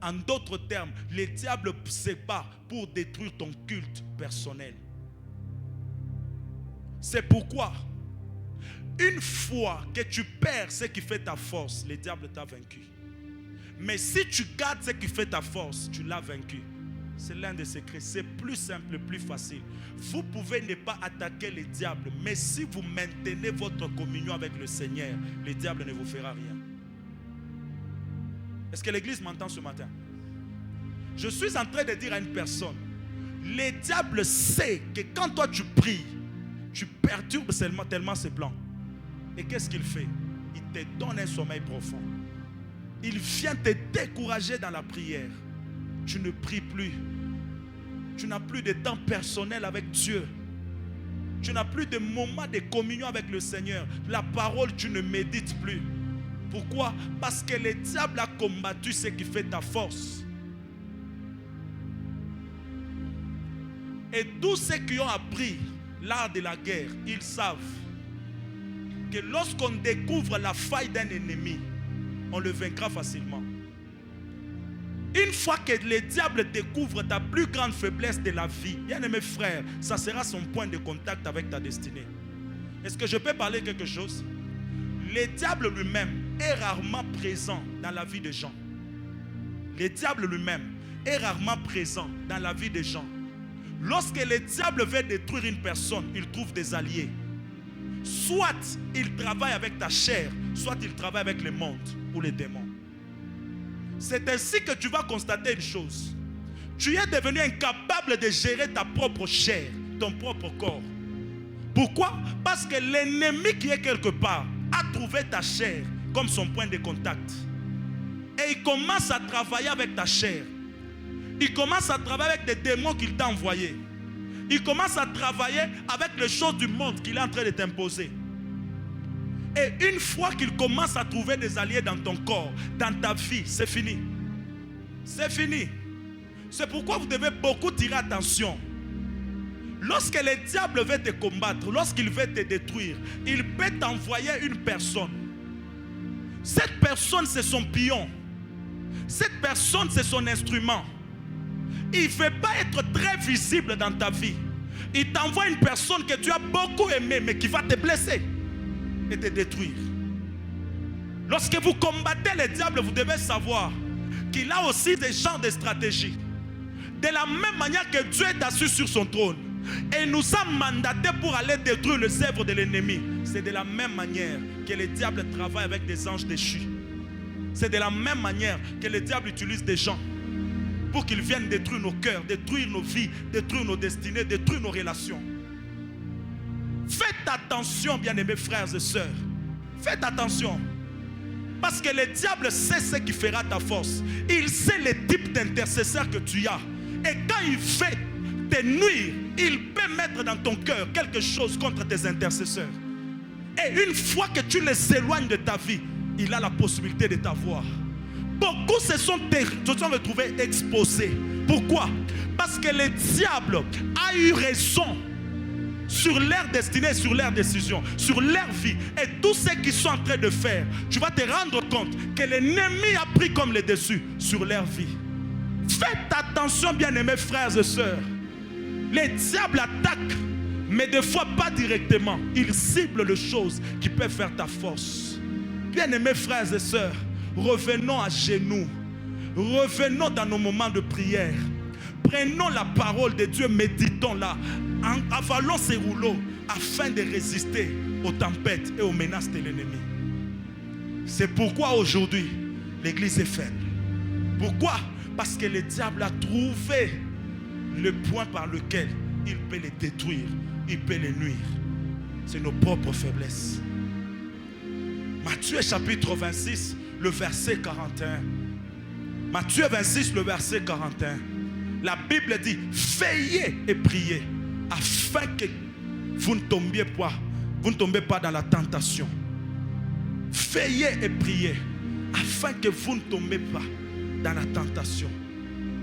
Speaker 1: En d'autres termes, le diable se bat pour détruire ton culte personnel. C'est pourquoi, une fois que tu perds ce qui fait ta force, le diable t'a vaincu. Mais si tu gardes ce qui fait ta force, tu l'as vaincu. C'est l'un des secrets. C'est plus simple, plus facile. Vous pouvez ne pas attaquer le diable, mais si vous maintenez votre communion avec le Seigneur, le diable ne vous fera rien. Est-ce que l'église m'entend ce matin? Je suis en train de dire à une personne, le diable sait que quand toi tu pries, tu perturbes tellement ses plans. Et qu'est-ce qu'il fait? Il te donne un sommeil profond. Il vient te décourager dans la prière. Tu ne pries plus. Tu n'as plus de temps personnel avec Dieu. Tu n'as plus de moments de communion avec le Seigneur. La parole, tu ne médites plus. Pourquoi? Parce que le diable a combattu ce qui fait ta force. Et tous ceux qui ont appris l'art de la guerre, ils savent que lorsqu'on découvre la faille d'un ennemi, on le vaincra facilement. Une fois que le diable découvre ta plus grande faiblesse de la vie, bien-aimé frère, ça sera son point de contact avec ta destinée. Est-ce que je peux parler quelque chose? Le diable lui-même est rarement présent dans la vie des gens. Le diable lui-même est rarement présent dans la vie des gens. Lorsque le diable veut détruire une personne, il trouve des alliés. Soit il travaille avec ta chair, soit il travaille avec le monde ou les démons. C'est ainsi que tu vas constater une chose. Tu es devenu incapable de gérer ta propre chair, ton propre corps. Pourquoi? Parce que l'ennemi qui est quelque part a trouvé ta chair comme son point de contact. Et il commence à travailler avec ta chair. Il commence à travailler avec des démons qu'il t'a envoyés. Il commence à travailler avec les choses du monde qu'il est en train de t'imposer. Et une fois qu'il commence à trouver des alliés dans ton corps, dans ta vie, c'est fini. C'est fini. C'est pourquoi vous devez beaucoup tirer attention. Lorsque le diable veut te combattre, lorsqu'il veut te détruire, il peut t'envoyer une personne. Cette personne, c'est son pion. Cette personne, c'est son instrument. Il ne veut pas être très visible dans ta vie. Il t'envoie une personne que tu as beaucoup aimée, mais qui va te blesser et te détruire. Lorsque vous combattez le diable, vous devez savoir qu'il a aussi des genres de stratégies. De la même manière que Dieu est assis sur son trône et nous a mandatés pour aller détruire les œuvres de l'ennemi, c'est de la même manière que le diable travaille avec des anges déchus. C'est de la même manière que le diable utilise des gens pour qu'ils viennent détruire nos cœurs, détruire nos vies, détruire nos destinées, détruire nos relations. Faites attention, bien-aimés frères et sœurs. Faites attention. Parce que le diable sait ce qui fera ta force. Il sait le type d'intercesseur que tu as. Et quand il fait te nuire, il peut mettre dans ton cœur quelque chose contre tes intercesseurs. Et une fois que tu les éloignes de ta vie, il a la possibilité de t'avoir. Beaucoup se sont retrouvés exposés. Pourquoi? Parce que le diable a eu raison sur leur destinée, sur leur décision, sur leur vie. Et tout ce qu'ils sont en train de faire, tu vas te rendre compte que l'ennemi a pris comme le dessus sur leur vie. Faites attention, bien-aimés frères et sœurs. Le diable attaque, mais des fois pas directement. Il cible les choses qui peuvent faire ta force. Bien-aimés frères et sœurs, revenons à genoux. Revenons dans nos moments de prière. Prenons la parole de Dieu, méditons-la. Avalons ces rouleaux afin de résister aux tempêtes et aux menaces de l'ennemi. C'est pourquoi aujourd'hui, l'église est faible. Pourquoi? Parce que le diable a trouvé le point par lequel il peut les détruire, il peut les nuire. C'est nos propres faiblesses. Matthieu chapitre 26, le verset 41. Matthieu 26, le verset 41. La Bible dit, veillez et priez afin que vous ne tombiez pas dans la tentation. Veillez et priez afin que vous ne tombiez pas dans la tentation.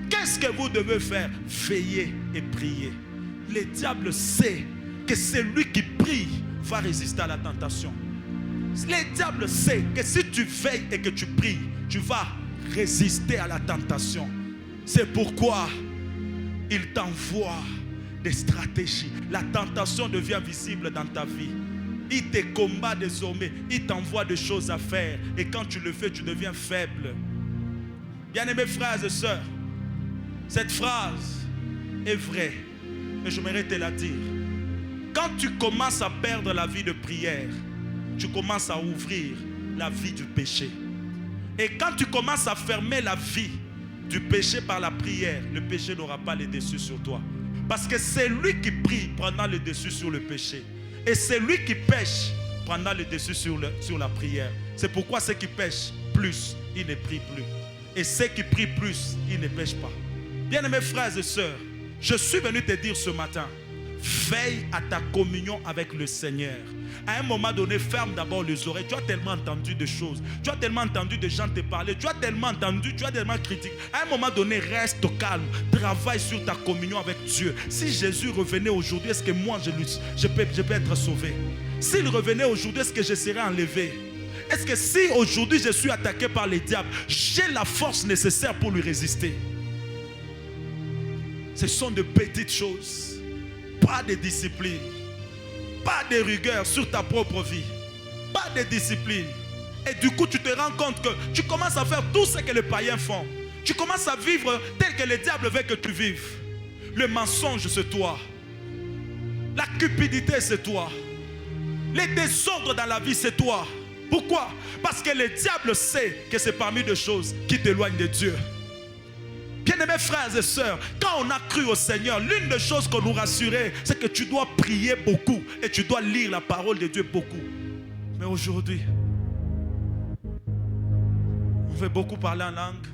Speaker 1: Qu'est-ce que vous devez faire? Veillez et priez. Le diable sait que celui qui prie va résister à la tentation. Le diable sait que si tu veilles et que tu pries, tu vas résister à la tentation. C'est pourquoi il t'envoie des stratégies. La tentation devient visible dans ta vie. Il te combat désormais. Il t'envoie des choses à faire. Et quand tu le fais, tu deviens faible. Bien-aimés frères et sœurs, cette phrase est vraie. Mais j'aimerais te la dire. Quand tu commences à perdre la vie de prière, tu commences à ouvrir la vie du péché. Et quand tu commences à fermer la vie du péché par la prière, le péché n'aura pas le dessus sur toi. Parce que c'est lui qui prie prendra le dessus sur le péché. Et c'est lui qui pêche prendra le dessus sur la prière. C'est pourquoi ceux qui pêchent plus, ils ne prient plus. Et ceux qui prient plus, ils ne pêchent pas. Bien-aimés frères et sœurs, je suis venu te dire ce matin, veille à ta communion avec le Seigneur. À un moment donné, ferme d'abord les oreilles. Tu as tellement entendu de choses. Tu as tellement entendu de gens te parler. Tu as tellement entendu, tu as tellement critiqué. À un moment donné, reste calme. Travaille sur ta communion avec Dieu. Si Jésus revenait aujourd'hui, est-ce que moi je peux être sauvé? S'il revenait aujourd'hui, est-ce que je serais enlevé? Est-ce que si aujourd'hui je suis attaqué par les diables, j'ai la force nécessaire pour lui résister? Ce sont de petites choses. Pas de discipline. Pas de rigueur sur ta propre vie. Pas de discipline. Et du coup, tu te rends compte que tu commences à faire tout ce que les païens font. Tu commences à vivre tel que le diable veut que tu vives. Le mensonge, c'est toi. La cupidité, c'est toi. Les désordres dans la vie, c'est toi. Pourquoi? Parce que le diable sait que c'est parmi les choses qui t'éloignent de Dieu. Bien-aimés frères et sœurs, quand on a cru au Seigneur, l'une des choses qu'on nous rassurait, c'est que tu dois prier beaucoup et tu dois lire la parole de Dieu beaucoup. Mais aujourd'hui, on veut beaucoup parler en langue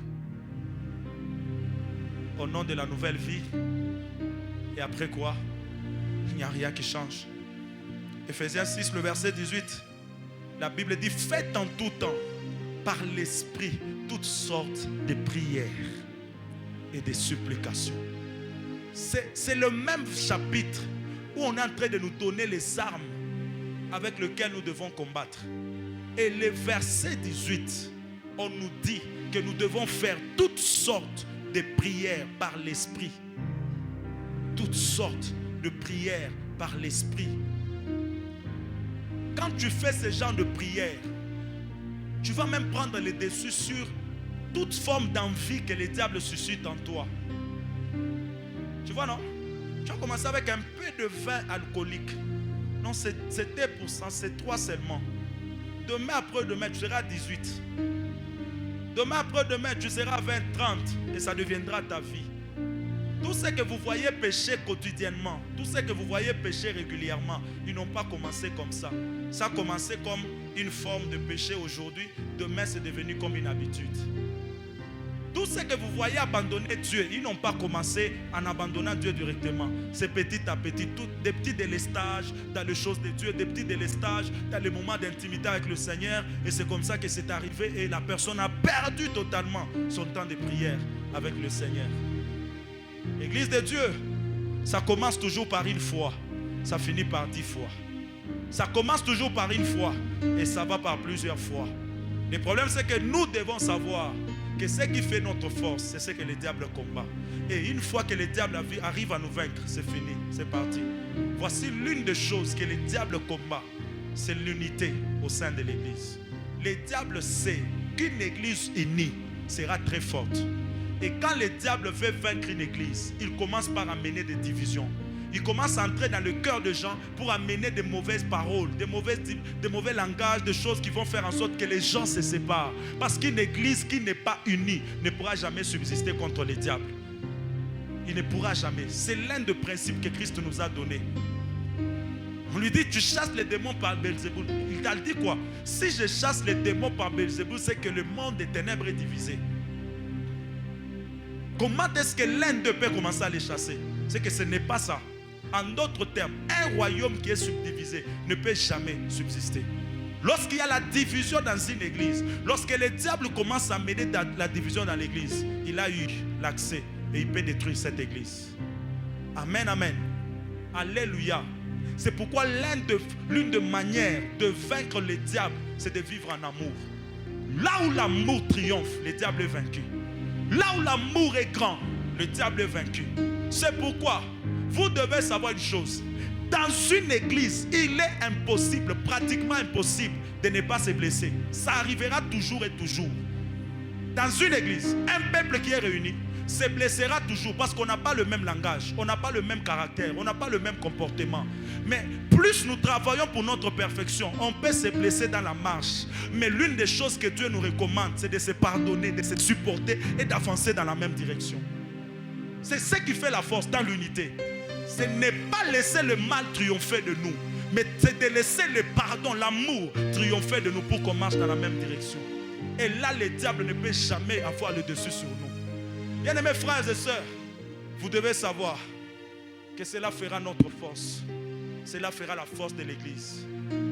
Speaker 1: au nom de la nouvelle vie. Et après quoi? Il n'y a rien qui change. Ephésiens 6, le verset 18. La Bible dit, faites en tout temps, par l'Esprit, toutes sortes de prières et de supplications. C'est le même chapitre où on est en train de nous donner les armes avec lesquelles nous devons combattre. Et le verset 18, on nous dit que nous devons faire toutes sortes de prières par l'Esprit. Toutes sortes de prières par l'Esprit. Quand tu fais ce genre de prières, tu vas même prendre le dessus sur toute forme d'envie que le diable suscite en toi. Tu vois, non? Tu as commencé avec un peu de vin alcoolique. Non, c'était pour ça, c'est 3 seulement. Demain après-demain, tu seras à 18. Demain après-demain, tu seras à 20, 30. Et ça deviendra ta vie. Tout ce que vous voyez pécher quotidiennement, tout ce que vous voyez pécher régulièrement, ils n'ont pas commencé comme ça. Ça a commencé comme une forme de péché aujourd'hui. Demain, c'est devenu comme une habitude. Tout ce que vous voyez abandonner Dieu, ils n'ont pas commencé en abandonnant Dieu directement. C'est petit à petit, des petits délestages dans les choses de Dieu, des petits délestages dans les moments d'intimité avec le Seigneur. Et c'est comme ça que c'est arrivé et la personne a perdu totalement son temps de prière avec le Seigneur. L'église de Dieu, ça commence toujours par une fois, ça finit par 10 fois. Ça commence toujours par une fois et ça va par plusieurs fois. Le problème, c'est que nous devons savoir que ce qui fait notre force, c'est ce que le diable combat. Et une fois que le diable arrive à nous vaincre, c'est fini, c'est parti. Voici l'une des choses que le diable combat, c'est l'unité au sein de l'église. Le diable sait qu'une église unie sera très forte. Et quand le diable veut vaincre une église, il commence par amener des divisions. Il commence à entrer dans le cœur des gens pour amener des mauvaises paroles, des mauvais langages, des choses qui vont faire en sorte que les gens se séparent. Parce qu'une église qui n'est pas unie ne pourra jamais subsister contre le diable. Il ne pourra jamais. C'est l'un des principes que Christ nous a donné. On lui dit, tu chasses les démons par Belzéboul. Il t'a dit quoi? Si je chasse les démons par Belzéboul, c'est que le monde des ténèbres est divisé. Comment est-ce que l'un d'eux peut commencer à les chasser? C'est que ce n'est pas ça. En d'autres termes, un royaume qui est subdivisé ne peut jamais subsister. Lorsqu'il y a la division dans une église, lorsque le diable commence à mener la division dans l'église, il a eu l'accès et il peut détruire cette église. Amen, amen. Alléluia. C'est pourquoi l'une des manières de vaincre le diable, c'est de vivre en amour. Là où l'amour triomphe, le diable est vaincu. Là où l'amour est grand, le diable est vaincu. C'est pourquoi vous devez savoir une chose. Dans une église, il est impossible, pratiquement impossible, de ne pas se blesser. Ça arrivera toujours et toujours. Dans une église, un peuple qui est réuni se blessera toujours parce qu'on n'a pas le même langage, on n'a pas le même caractère, on n'a pas le même comportement. Mais plus nous travaillons pour notre perfection, on peut se blesser dans la marche. Mais l'une des choses que Dieu nous recommande, c'est de se pardonner, de se supporter et d'avancer dans la même direction. C'est ce qui fait la force dans l'unité. Ce n'est pas laisser le mal triompher de nous, mais c'est de laisser le pardon, l'amour triompher de nous pour qu'on marche dans la même direction. Et là, le diable ne peut jamais avoir le dessus sur nous. Bien-aimés frères et sœurs, vous devez savoir que cela fera notre force. Cela fera la force de l'église.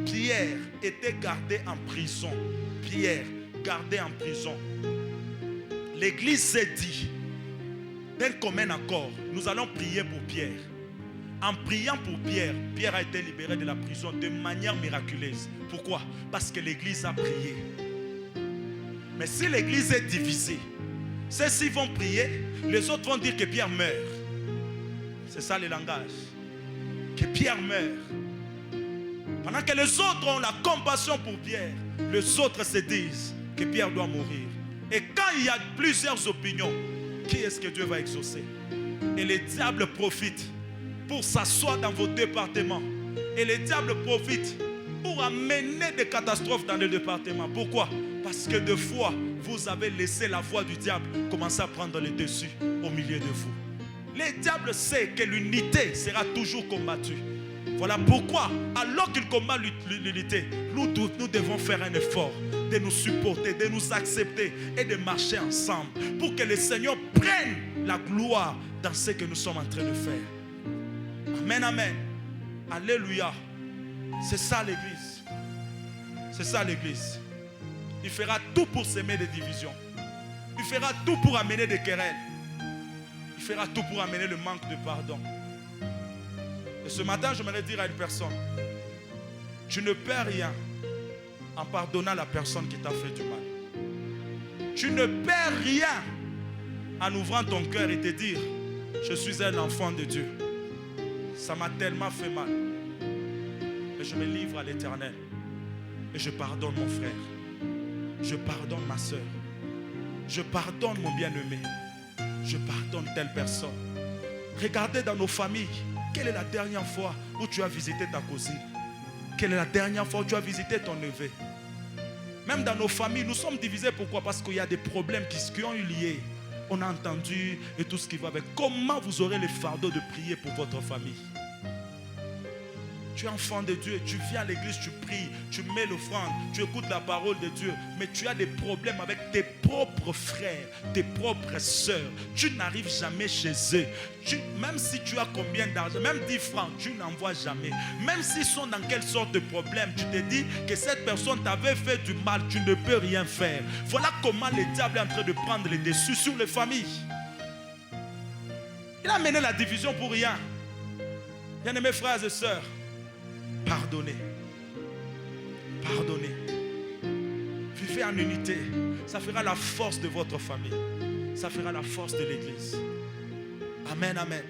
Speaker 1: Pierre était gardé en prison. Pierre, gardé en prison. L'église s'est dit, d'un commun accord, nous allons prier pour Pierre. En priant pour Pierre, Pierre a été libéré de la prison de manière miraculeuse. Pourquoi? Parce que l'église a prié. Mais si l'église est divisée, ceux-ci vont prier, les autres vont dire que Pierre meurt. C'est ça le langage. Que Pierre meurt. Pendant que les autres ont la compassion pour Pierre, les autres se disent que Pierre doit mourir. Et quand il y a plusieurs opinions, qui est-ce que Dieu va exaucer? Et le diable profite pour s'asseoir dans vos départements. Et le diable profite pour amener des catastrophes dans les départements. Pourquoi? Parce que des fois, vous avez laissé la voix du diable commencer à prendre le dessus au milieu de vous. Le diable sait que l'unité sera toujours combattue. Voilà pourquoi, alors qu'il combat l'unité, nous devons faire un effort de nous supporter, de nous accepter et de marcher ensemble pour que le Seigneur prenne la gloire dans ce que nous sommes en train de faire. Amen, amen. Alléluia. C'est ça l'église. C'est ça l'église. Il fera tout pour s'aimer des divisions. Il fera tout pour amener des querelles. Il fera tout pour amener le manque de pardon. Et ce matin, j'aimerais dire à une personne, tu ne perds rien en pardonnant la personne qui t'a fait du mal. Tu ne perds rien en ouvrant ton cœur et te dire, je suis un enfant de Dieu. Ça m'a tellement fait mal. Mais je me livre à l'Éternel. Et je pardonne mon frère. Je pardonne ma soeur. Je pardonne mon bien-aimé. Je pardonne telle personne. Regardez dans nos familles. Quelle est la dernière fois où tu as visité ta cousine? Quelle est la dernière fois où tu as visité ton neveu? Même dans nos familles, nous sommes divisés. Pourquoi? Parce qu'il y a des problèmes qui ont eu lié. On a entendu et tout ce qui va avec. Comment vous aurez le fardeau de prier pour votre famille? Tu es enfant de Dieu, tu viens à l'église, tu pries, tu mets l'offrande, tu écoutes la parole de Dieu, mais tu as des problèmes avec tes propres frères, tes propres sœurs. Tu n'arrives jamais chez eux. Même si tu as combien d'argent, même 10 francs, tu n'en vois jamais. Même s'ils sont dans quelle sorte de problème, tu te dis que cette personne t'avait fait du mal, tu ne peux rien faire. Voilà comment le diable est en train de prendre les dessus sur les familles. Il a mené la division pour rien. Bien-aimés frères et sœurs, pardonnez. Pardonnez. Vivez en unité. Ça fera la force de votre famille. Ça fera la force de l'église. Amen, amen.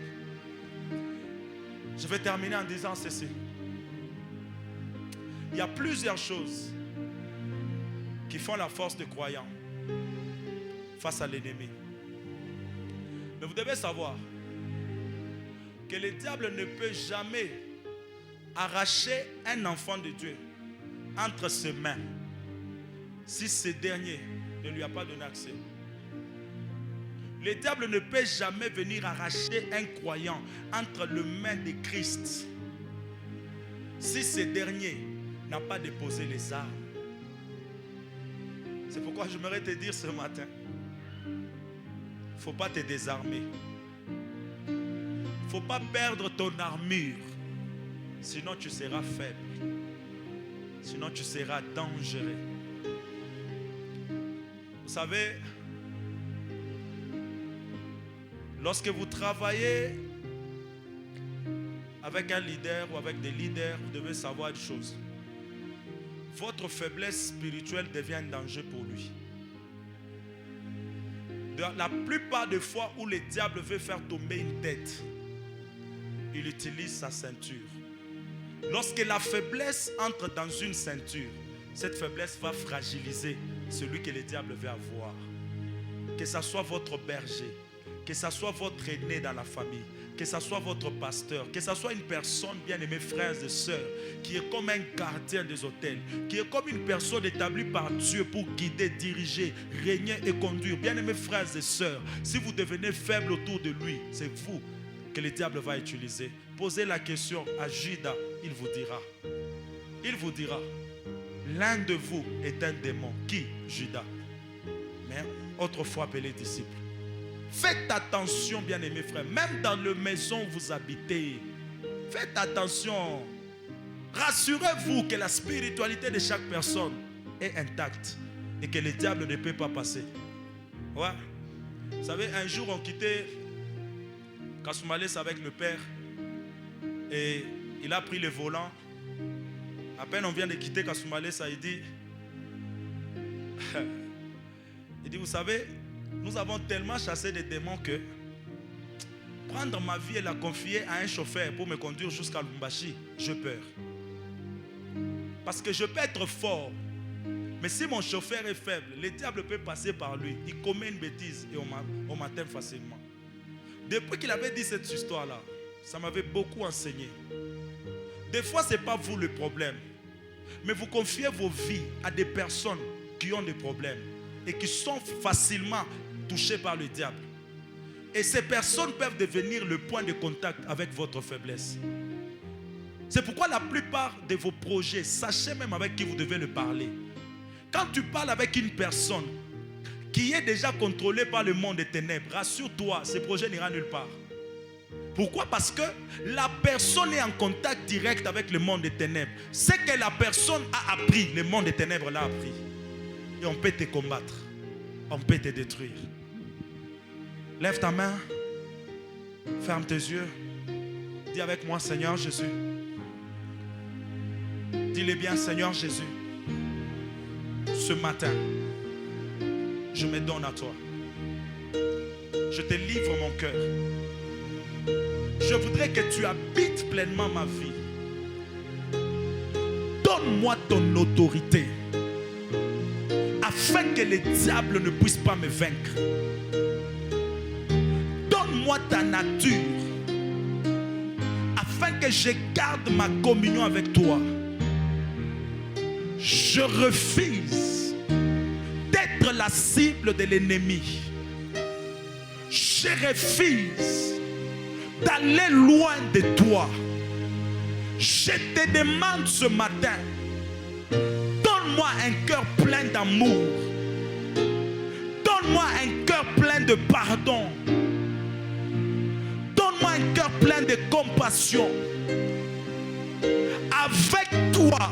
Speaker 1: Je vais terminer en disant ceci. Il y a plusieurs choses qui font la force des croyants face à l'ennemi. Mais vous devez savoir que le diable ne peut jamais arracher un enfant de Dieu entre ses mains si ce dernier ne lui a pas donné accès. Le diable ne peut jamais venir arracher un croyant entre les mains de Christ si ce dernier n'a pas déposé les armes. C'est pourquoi j'aimerais te dire ce matin, il ne faut pas te désarmer. Il ne faut pas perdre ton armure. Sinon tu seras faible. Sinon tu seras dangereux. Vous savez, lorsque vous travaillez avec un leader ou avec des leaders, vous devez savoir une chose. Votre faiblesse spirituelle devient un danger pour lui. La plupart des fois où le diable veut faire tomber une tête, il utilise sa ceinture. Lorsque la faiblesse entre dans une ceinture, cette faiblesse va fragiliser celui que le diable veut avoir. Que ce soit votre berger, que ce soit votre aîné dans la famille, que ce soit votre pasteur, que ce soit une personne, bien-aimés frères et sœurs, qui est comme un gardien des hôtels, qui est comme une personne établie par Dieu pour guider, diriger, régner et conduire. Bien-aimés frères et sœurs, si vous devenez faible autour de lui, c'est vous que le diable va utiliser. Posez la question à Judas, il vous dira. Il vous dira, l'un de vous est un démon. Qui? Judas. Mais autrefois appelé disciple. Faites attention, bien-aimés frères, même dans la maison où vous habitez. Faites attention. Rassurez-vous que la spiritualité de chaque personne est intacte et que le diable ne peut pas passer. Ouais. Vous savez, un jour on quittait Kasumales avec le père et il a pris le volant. À peine on vient de quitter Kasumales, il dit, vous savez, nous avons tellement chassé des démons que prendre ma vie et la confier à un chauffeur pour me conduire jusqu'à Lubumbashi, j'ai peur. Parce que je peux être fort, mais si mon chauffeur est faible, le diable peut passer par lui. Il commet une bêtise et on m'atteint facilement. Depuis qu'il avait dit cette histoire-là, ça m'avait beaucoup enseigné. Des fois, ce n'est pas vous le problème, mais vous confiez vos vies à des personnes qui ont des problèmes et qui sont facilement touchées par le diable. Et ces personnes peuvent devenir le point de contact avec votre faiblesse. C'est pourquoi la plupart de vos projets, sachez même avec qui vous devez le parler. Quand tu parles avec une personne qui est déjà contrôlée par le monde des ténèbres, rassure-toi, ce projet n'ira nulle part. Pourquoi? Parce que la personne est en contact direct avec le monde des ténèbres. Ce que la personne a appris, le monde des ténèbres l'a appris. Et on peut te combattre. On peut te détruire. Lève ta main. Ferme tes yeux. Dis avec moi, Seigneur Jésus. Dis-le bien, Seigneur Jésus. Ce matin, je me donne à toi. Je te livre mon cœur. Je voudrais que tu habites pleinement ma vie. Donne-moi ton autorité, afin que le diable ne puisse pas me vaincre. Donne-moi ta nature, afin que je garde ma communion avec toi. Je refuse d'être la cible de l'ennemi. Je refuse d'aller loin de toi. Je te demande ce matin, donne-moi un cœur plein d'amour. Donne-moi un cœur plein de pardon. Donne-moi un cœur plein de compassion. Avec toi,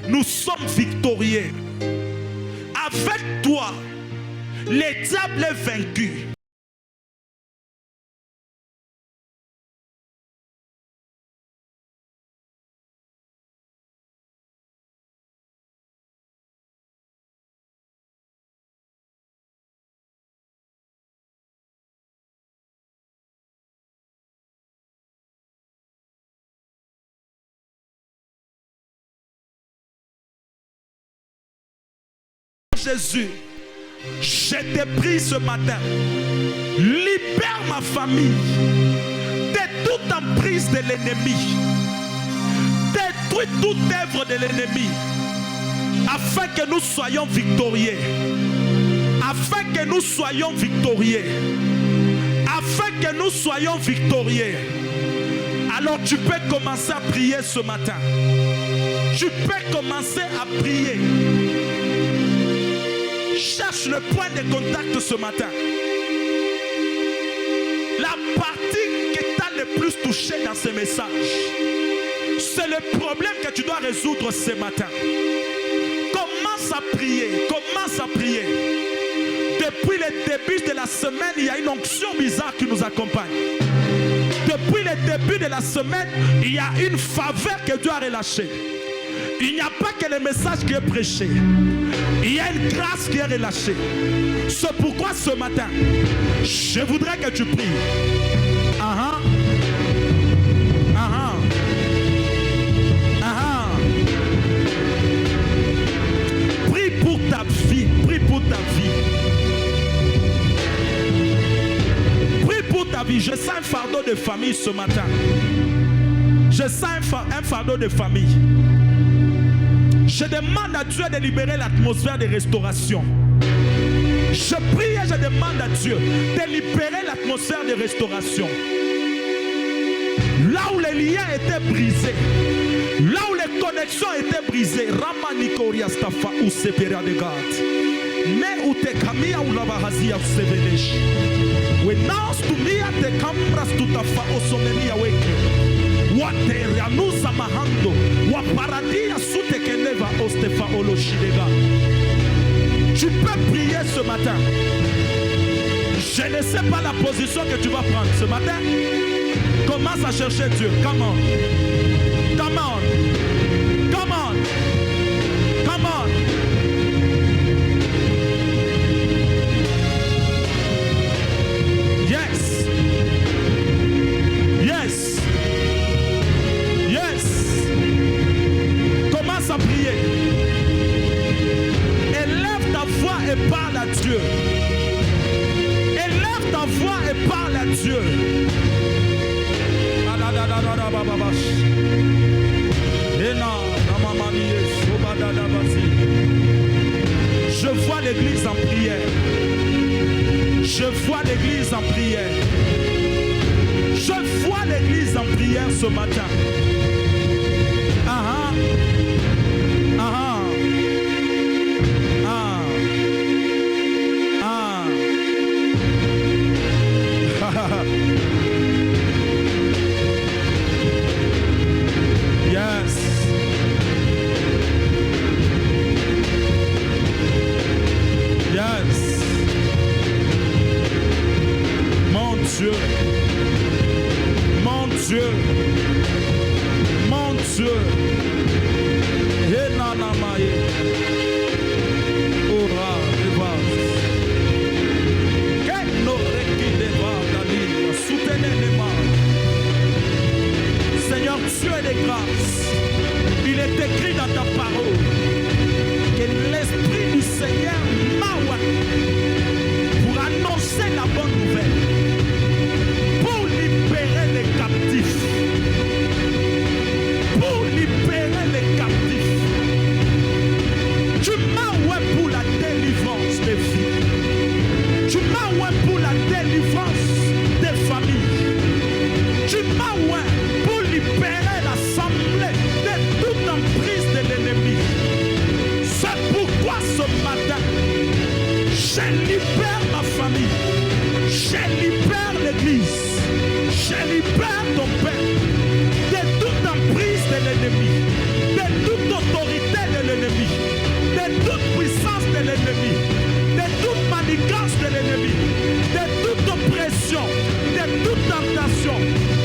Speaker 1: nous sommes victorieux. Avec toi, le diable est vaincu. Jésus, je te prie ce matin, libère ma famille de toute emprise de l'ennemi, détruis toute œuvre de l'ennemi, afin que nous soyons victorieux, afin que nous soyons victorieux, afin que nous soyons victorieux. Alors tu peux commencer à prier ce matin. Tu peux commencer à prier. Cherche le point de contact ce matin. La partie qui t'a le plus touché dans ce message, c'est le problème que tu dois résoudre ce matin. Commence à prier. Commence à prier. Depuis le début de la semaine, il y a une onction bizarre qui nous accompagne. Depuis le début de la semaine, il y a une faveur que Dieu a relâchée. Il n'y a pas que le message qui est prêché. Il y a une grâce qui est relâchée. C'est pourquoi ce matin, je voudrais que tu pries. Prie pour ta vie. Prie pour ta vie. Prie pour ta vie. Je sens un fardeau de famille ce matin. Je sens un fardeau de famille. Je demande à Dieu de libérer l'atmosphère de restauration. Je prie et je demande à Dieu de libérer l'atmosphère de restauration. Là où les liens étaient brisés, là où les connexions étaient brisées, Ramanikoria Stafa ou Sepera de Gad. Mais où te kamia ou lavahazia ou sevelesh. Wenaos tu mia te kambras tu tafa o somenia weke. Waterianusa mahando waparadia sute keneva ostefa oloshidega. Tu peux prier ce matin. Je ne sais pas la position que tu vas prendre ce matin. Commence à chercher Dieu. Come on. Come on. Come on. Come on. Yes. Yes. Commence à prier. Élève ta voix et parle à Dieu. Élève ta voix et parle à Dieu. Je vois l'église en prière. Je vois l'église en prière. Je vois l'église en prière ce matin. Dieu, mon Dieu, mon Dieu. Seigneur, Dieu est de grâce. Il est écrit dans ta parole que l'Esprit du Seigneur m'a pour annoncer la bonne nouvelle, pour libérer les captifs, pour libérer les captifs. Tu m'as pour la délivrance des vies. Tu m'as pour la délivrance des familles. Tu m'as pour libérer l'assemblée de toute emprise de l'ennemi. C'est pourquoi ce matin, je libère ma famille, je libère l'église, je libère ton père de toute emprise de l'ennemi, de toute autorité de l'ennemi, de toute puissance de l'ennemi, de toute manigance de l'ennemi, de toute oppression, de toute tentation,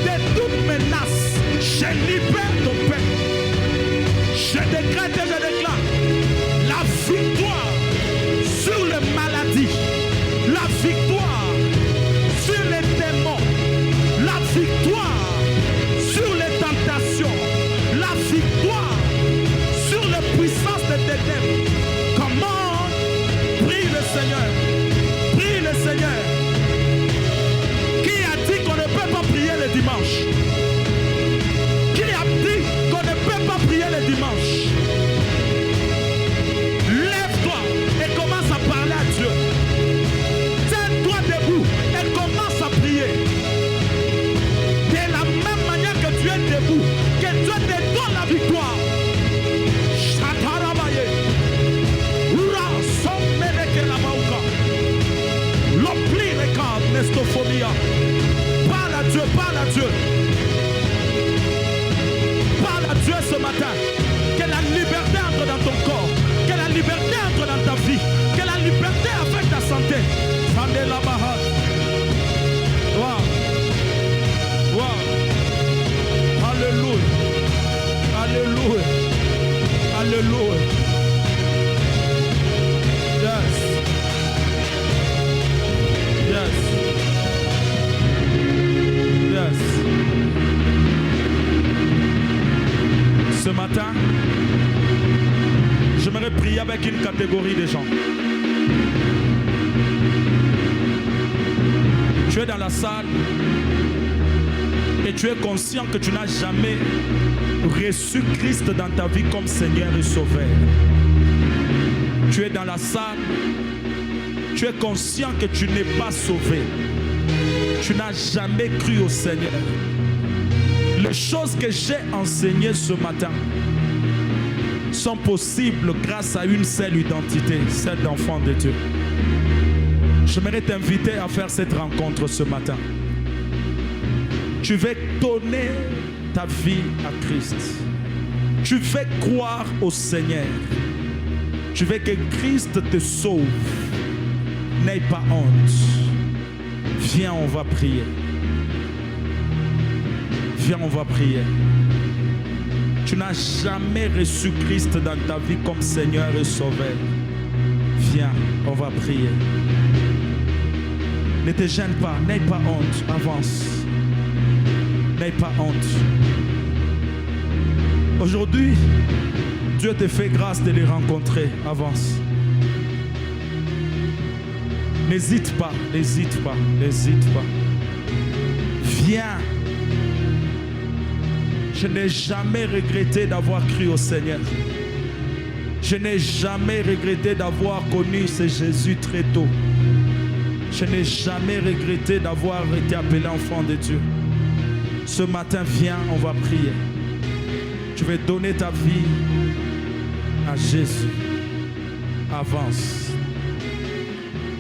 Speaker 1: de toute menace. Je libère ton père. Je décrète et je déclare la victoire sur les maladies, la victoire sur les démons, la victoire sur les tentations, la victoire sur les puissances des ténèbres. Comment? Prie le Seigneur. Prie le Seigneur. Qui a dit qu'on ne peut pas prier le dimanche? Qui a dit qu'on ne peut pas prier le dimanche? Lève-toi et commence à parler à Dieu. Tiens-toi debout et commence à prier. De la même manière que tu es debout, que Dieu te donne la victoire. Shatarabaye. Ura sommeleke la bauka. L'ompli regarde nestophobia. Parle à Dieu, parle à Dieu. Parle à Dieu ce matin. Que la liberté entre dans ton corps. Que la liberté entre dans ta vie. Que la liberté affecte ta santé. Wow. Wow. Alléluia. Alléluia. Alléluia. Yes. Yes. Yes. Ce matin, j'aimerais prier avec une catégorie de gens. Tu es dans la salle et tu es conscient que tu n'as jamais reçu Christ dans ta vie comme Seigneur et Sauveur. Tu es dans la salle, tu es conscient que tu n'es pas sauvé. Tu n'as jamais cru au Seigneur. Les choses que j'ai enseignées ce matin sont possibles grâce à une seule identité, celle d'enfant de Dieu. J'aimerais t'inviter à faire cette rencontre ce matin. Tu veux donner ta vie à Christ. Tu veux croire au Seigneur. Tu veux que Christ te sauve. N'aie pas honte. Viens, on va prier. Viens, on va prier. Tu n'as jamais reçu Christ dans ta vie comme Seigneur et Sauveur. Viens, on va prier. Ne te gêne pas, n'aie pas honte, avance. N'aie pas honte. Aujourd'hui, Dieu te fait grâce de les rencontrer, avance. N'hésite pas, n'hésite pas, n'hésite pas. Viens. Je n'ai jamais regretté d'avoir cru au Seigneur. Je n'ai jamais regretté d'avoir connu ce Jésus très tôt. Je n'ai jamais regretté d'avoir été appelé enfant de Dieu. Ce matin, viens, on va prier. Tu veux donner ta vie à Jésus. Avance.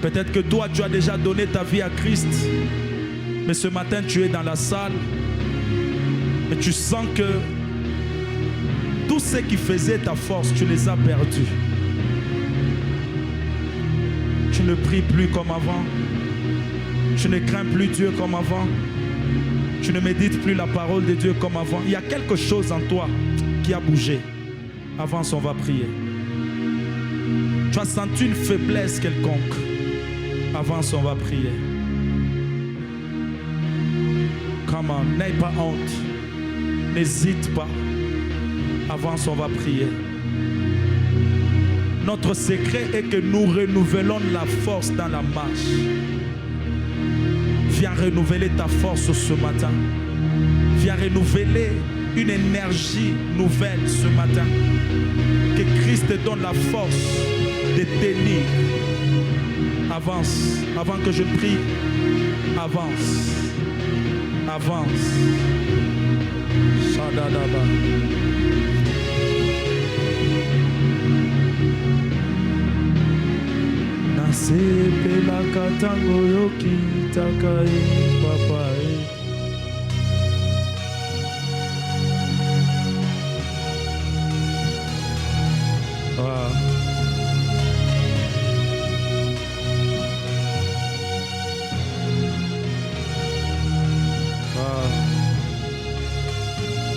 Speaker 1: Peut-être que toi, tu as déjà donné ta vie à Christ. Mais ce matin, tu es dans la salle. Et tu sens que tout ce qui faisait ta force, tu les as perdus. Tu ne pries plus comme avant. Tu ne crains plus Dieu comme avant. Tu ne médites plus la parole de Dieu comme avant. Il y a quelque chose en toi qui a bougé. Avance, on va prier. Tu as senti une faiblesse quelconque. Avance, on va prier. Come on, n'aie pas honte. N'hésite pas. Avance, on va prier. Notre secret est que nous renouvelons la force dans la marche. Viens renouveler ta force ce matin. Viens renouveler une énergie nouvelle ce matin. Que Christ te donne la force de tenir. Avance, avant que je prie. Avance. Avance. Shadadaba. Nasepela katango yoki takai papai.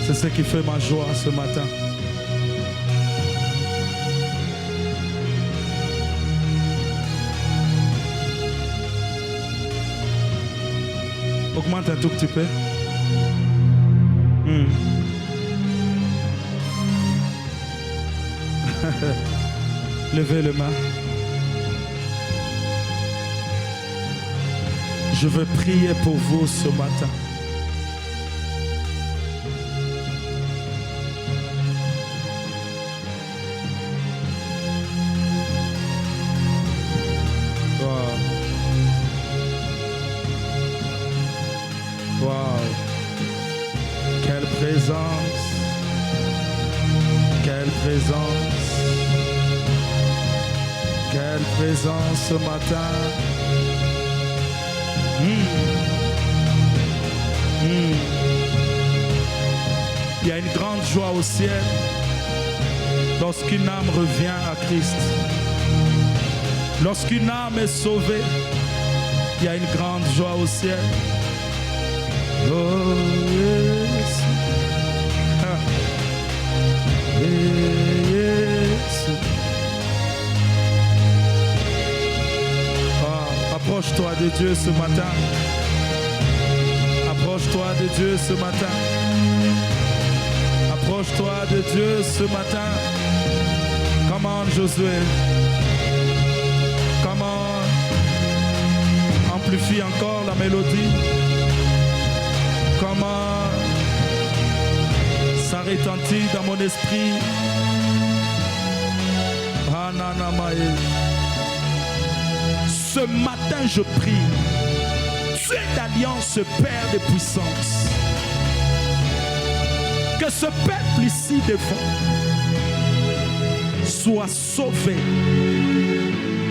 Speaker 1: C'est ce qui fait ma joie ce matin. Augmente un tout petit peu. Levez les mains. Je veux prier pour vous ce matin. Quelle présence ce matin. Il y a une grande joie au ciel lorsqu'une âme revient à Christ. Lorsqu'une âme est sauvée, il y a une grande joie au ciel. Oh yes. Approche-toi de Dieu ce matin. Approche-toi de Dieu ce matin. Approche-toi de Dieu ce matin. Come on, Josué. Come on. Amplifie encore la mélodie. Come on. Ça retentit dans mon esprit. Hananamae. Ce matin, je prie. Dieu d'alliance, Père de puissance. Que ce peuple ici devant soit sauvé.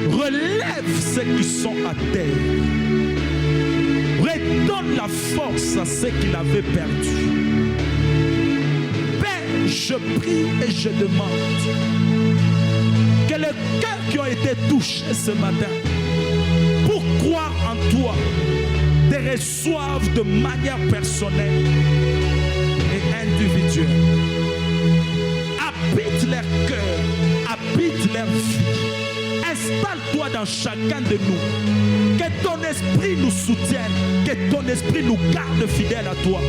Speaker 1: Relève ceux qui sont à terre. Redonne la force à ceux qui l'avaient perdu. Père, je prie et je demande que les cœurs qui ont été touchés ce matin pour croire en toi te reçoivent de manière personnelle et individuelle. Habite leur cœur, habite leur vie. Installe-toi dans chacun de nous. Que ton esprit nous soutienne, que ton esprit nous garde fidèles à toi.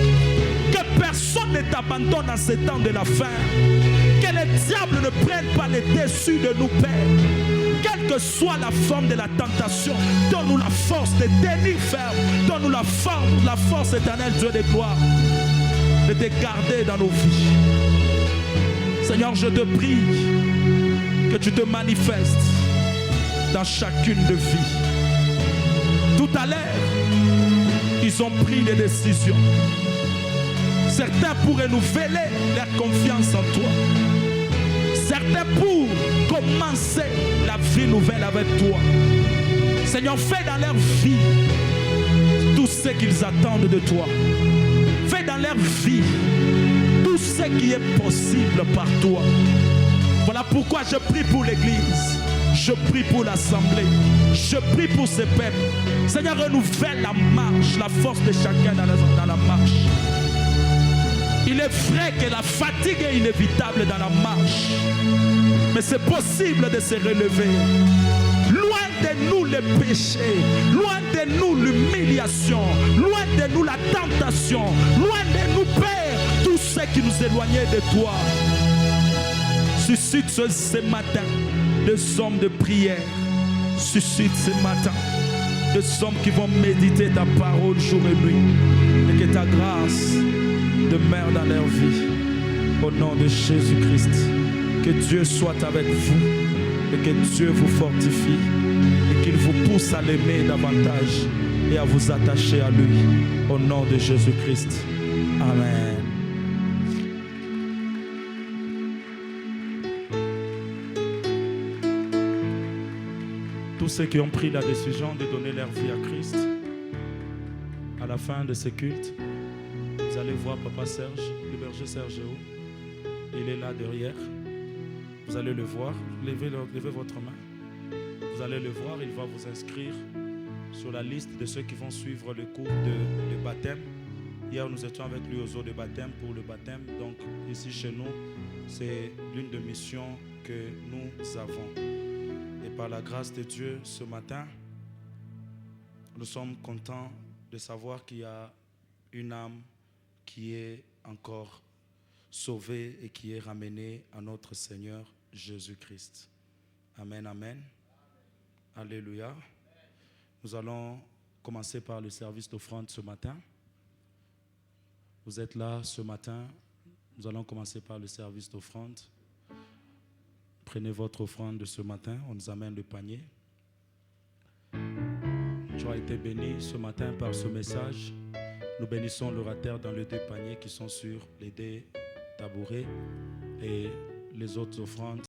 Speaker 1: Que personne ne t'abandonne en ces temps de la fin. Que les diables ne prennent pas le dessus de nous, Père. Quelle que soit la forme de la tentation, donne-nous la force de tenir ferme. Donne-nous la force éternelle, Dieu de gloire, de te garder dans nos vies. Seigneur, je te prie que tu te manifestes dans chacune de vie. Tout à l'heure, ils ont pris des décisions. Certains pour renouveler leur confiance en toi. Certains pour commencer la vie nouvelle avec toi. Seigneur, fais dans leur vie tout ce qu'ils attendent de toi. Fais dans leur vie tout ce qui est possible par toi. Voilà pourquoi je prie pour l'Église. Je prie pour l'assemblée. Je prie pour ce peuple. Seigneur, renouvelle la marche, la force de chacun dans la marche. Il est vrai que la fatigue est inévitable dans la marche. Mais c'est possible de se relever. Loin de nous le péché, loin de nous l'humiliation, loin de nous la tentation, loin de nous, Père, tout ce qui nous éloignait de toi. Suscite ce matin des hommes de prière. Suscite ce matin des hommes qui vont méditer ta parole jour et nuit. Et que ta grâce demeure dans leur vie. Au nom de Jésus-Christ. Que Dieu soit avec vous. Et que Dieu vous fortifie. Et qu'il vous pousse à l'aimer davantage. Et à vous attacher à lui. Au nom de Jésus-Christ. Amen. Tous ceux qui ont pris la décision de donner leur vie à Christ, à la fin de ce culte, vous allez voir Papa Serge, le berger Sergio. Il est là derrière. Vous allez le voir. Levez votre main. Vous allez le voir. Il va vous inscrire sur la liste de ceux qui vont suivre le cours de baptême. Hier, nous étions avec lui aux eaux de baptême pour le baptême. Donc, ici chez nous, c'est l'une des missions que nous avons. Et par la grâce de Dieu, ce matin, nous sommes contents de savoir qu'il y a une âme qui est encore sauvée et qui est ramenée à notre Seigneur Jésus-Christ. Amen, amen. Alléluia. Nous allons commencer par le service d'offrande ce matin. Vous êtes là ce matin. Nous allons commencer par le service d'offrande. Prenez votre offrande de ce matin. On nous amène le panier. Tu as été béni ce matin par ce message. Nous bénissons l'orateur dans les deux paniers qui sont sur les deux tabourets et les autres offrandes